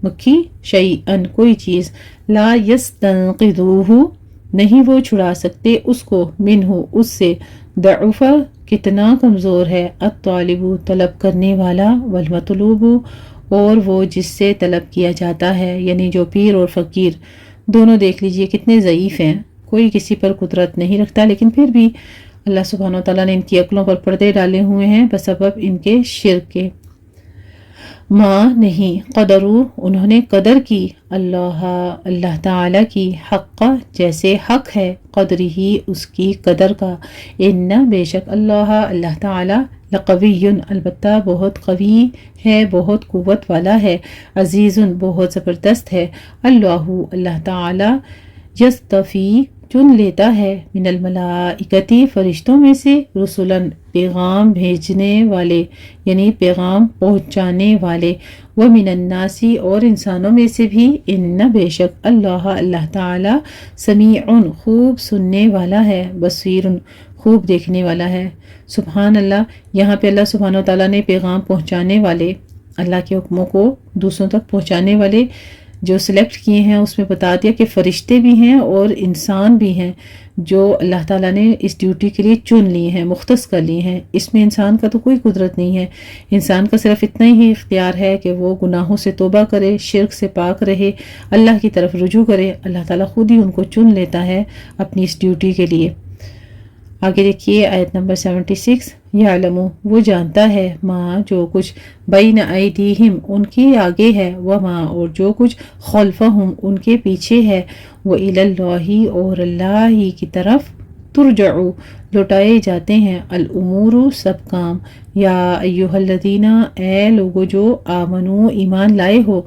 مکھی شیئن کوئی چیز، لا یستنقذوہ نہیں وہ چھڑا سکتے اس کو، منہ اس سے، ضعف کتنا کمزور ہے، الطالب طلب کرنے والا، والمطلوب اور وہ جس سے طلب کیا جاتا ہے، یعنی جو پیر اور فقیر دونوں دیکھ لیجئے کتنے ضعیف ہیں، کوئی کسی پر قدرت نہیں رکھتا، لیکن پھر بھی اللہ سبحانہ وتعالیٰ نے ان کی عقلوں پر پردے ڈالے ہوئے ہیں بسبب ان کے شرک کے۔ ما نہیں قدروا انہوں نے قدر کی اللہ تعالی کی، حق جیسے حق ہے، قدر ہی اس کی قدر کا، ان بے شک اللہ تعالی لقوی البتہ بہت قوی ہے، بہت قوت والا ہے، عزیز بہت زبردست ہے، اللہ تعالی یستفی چن لیتا ہے، من الملائکتی فرشتوں میں سے، رسولن پیغام بھیجنے والے یعنی پیغام پہنچانے والے، ومن الناس اور انسانوں میں سے بھی، ان بے شک اللہ تعالی سمیع خوب سننے والا ہے، بصیر خوب دیکھنے والا ہے۔ سبحان اللہ، یہاں پہ اللہ سبحانہ وتعالیٰ نے پیغام پہنچانے والے، اللہ کے حکموں کو دوسروں تک پہنچانے والے جو سلیکٹ کیے ہیں اس میں بتا دیا کہ فرشتے بھی ہیں اور انسان بھی ہیں جو اللہ تعالیٰ نے اس ڈیوٹی کے لیے چن لیے ہیں، مختص کر لیے ہیں۔ اس میں انسان کا تو کوئی قدرت نہیں ہے، انسان کا صرف اتنا ہی اختیار ہے کہ وہ گناہوں سے توبہ کرے، شرک سے پاک رہے، اللہ کی طرف رجوع کرے، اللہ تعالیٰ خود ہی ان کو چن لیتا ہے اپنی اس ڈیوٹی کے لیے۔ آگے دیکھیے آیت نمبر 76، یعلم وہ جانتا ہے، ما جو کچھ بین ایدیہم ان کے آگے ہے، وما اور جو کچھ خلفہم ان کے پیچھے ہے، وإلی اللہ اور اللہ ہی کی طرف، ترجع لوٹائے جاتے ہیں، الامور سب کام، یا ایہا الذین اے لوگو جو آمنو ایمان لائے ہو،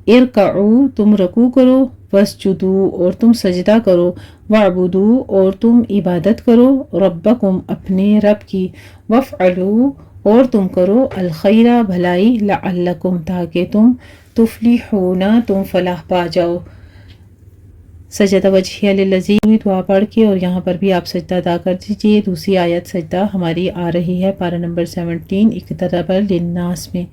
ارکعوا تم رکوع کرو، واسجدوا اور تم سجدہ کرو، وعبدوا اور تم عبادت کرو، ربکم اپنے رب کی، وافعلوا اور تم کرو الخیر بھلائی، لعلکم تاکہ تم تفلحون تم فلاح پا جاؤ۔ سجدہ وجہیہ للذی دعا پڑھ کے، اور یہاں پر بھی آپ سجدہ ادا کر دیجئے۔ دوسری آیت سجدہ ہماری آ رہی ہے پارہ نمبر 17 اقترب للناس میں۔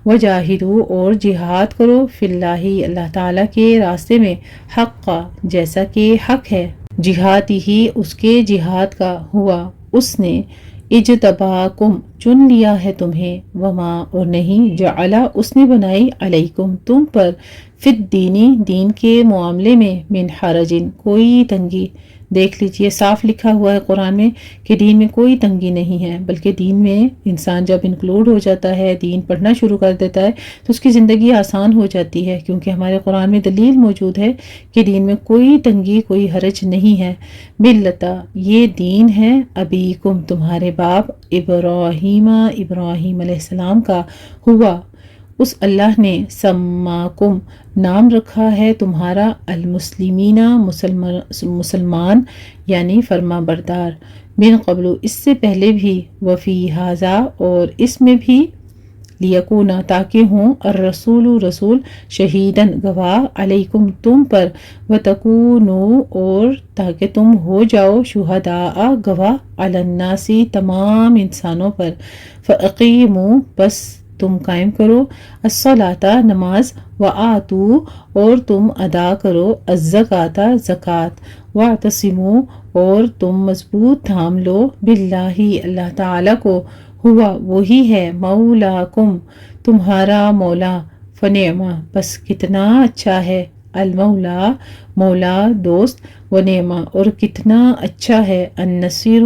وجاہدوا، اور جہاد کرو، فی اللہ، اللہ تعالیٰ کے راستے میں، حق، جیسا کہ حق ہے، جہاد ہی اس کے جہاد کا، ہوا اس نے، اجتباکم چن لیا ہے تمہیں، وما اور نہیں، جعلا اس نے بنائی، علیکم تم پر، فی الدینی دین کے معاملے میں، من حرجن کوئی تنگی۔ دیکھ لیجئے صاف لکھا ہوا ہے قرآن میں کہ دین میں کوئی تنگی نہیں ہے، بلکہ دین میں انسان جب انکلوڈ ہو جاتا ہے، دین پڑھنا شروع کر دیتا ہے تو اس کی زندگی آسان ہو جاتی ہے، کیونکہ ہمارے قرآن میں دلیل موجود ہے کہ دین میں کوئی تنگی، کوئی حرج نہیں ہے۔ ملتا، یہ دین ہے، ابیکم تمہارے باپ، ابراہیم، ابراہیم علیہ السلام کا، ہوا اس اللہ نے، سماکم نام رکھا ہے تمہارا، المسلمین مسلمان یعنی فرما بردار، من قبل اس سے پہلے بھی، وفی ھذا اور اس میں بھی، لیکون تاکہ ہوں، الرسول رسول، شہیدن گواہ، علیکم تم پر، وتکونوا اور تاکہ تم ہو جاؤ، شہداء گواہ، علی الناس تمام انسانوں پر، فاقیموا بس تم قائم کرو، الصلاۃ نماز، وآتوا اور تم ادا کرو، الزکوٰۃ زکوٰۃ، واعتصموا اور تم مضبوط تھام لو، باللہ اللہ تعالیٰ کو، ہوا وہی ہے، مولاکم تمہارا مولا، فنعم بس کتنا اچھا ہے، المولا مولا دوست، ونعم اور کتنا اچھا ہے، النصیر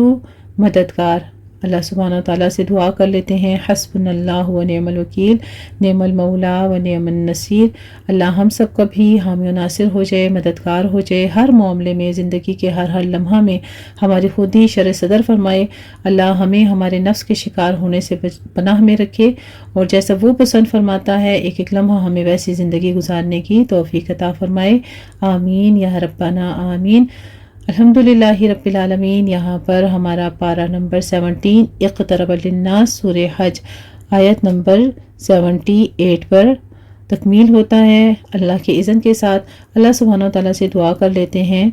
مددگار۔ اللہ سبحانہ وتعالیٰ سے دعا کر لیتے ہیں، حسبنا اللہ و نعم الوکیل، نعم المولا و نعم النصیر۔ اللہ ہم سب کا بھی حامی و ناصر ہو جائے، مددگار ہو جائے، ہر معاملے میں، زندگی کے ہر لمحہ میں ہماری خودی شرع صدر فرمائے۔ اللہ ہمیں ہمارے نفس کے شکار ہونے سے پناہ میں رکھے، اور جیسا وہ پسند فرماتا ہے ایک ایک لمحہ ہمیں ویسی زندگی گزارنے کی توفیق عطا فرمائے، آمین یا ربنا آمین۔ الحمدللہ رب العالمین۔ یہاں پر ہمارا پارہ نمبر 17 اقترب للناس سورہ حج آیت نمبر 78 پر تکمیل ہوتا ہے۔ اللہ کے اذن کے ساتھ اللہ سبحانہ وتعالیٰ سے دعا کر لیتے ہیں،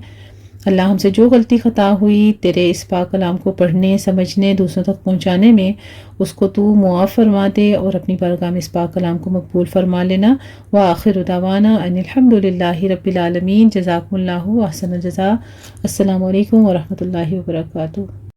اللہ ہم سے جو غلطی خطا ہوئی تیرے اس پاک کلام کو پڑھنے، سمجھنے، دوسروں تک پہنچانے میں، اس کو تو معاف فرما دے، اور اپنی بارگاہ میں اس پاک کلام کو مقبول فرما لینا۔ وآخر دعوانا ان الحمدللہ رب العالمین۔ جزاکم اللہ احسن الجزاء۔ السلام علیکم ورحمۃ اللہ وبرکاتہ۔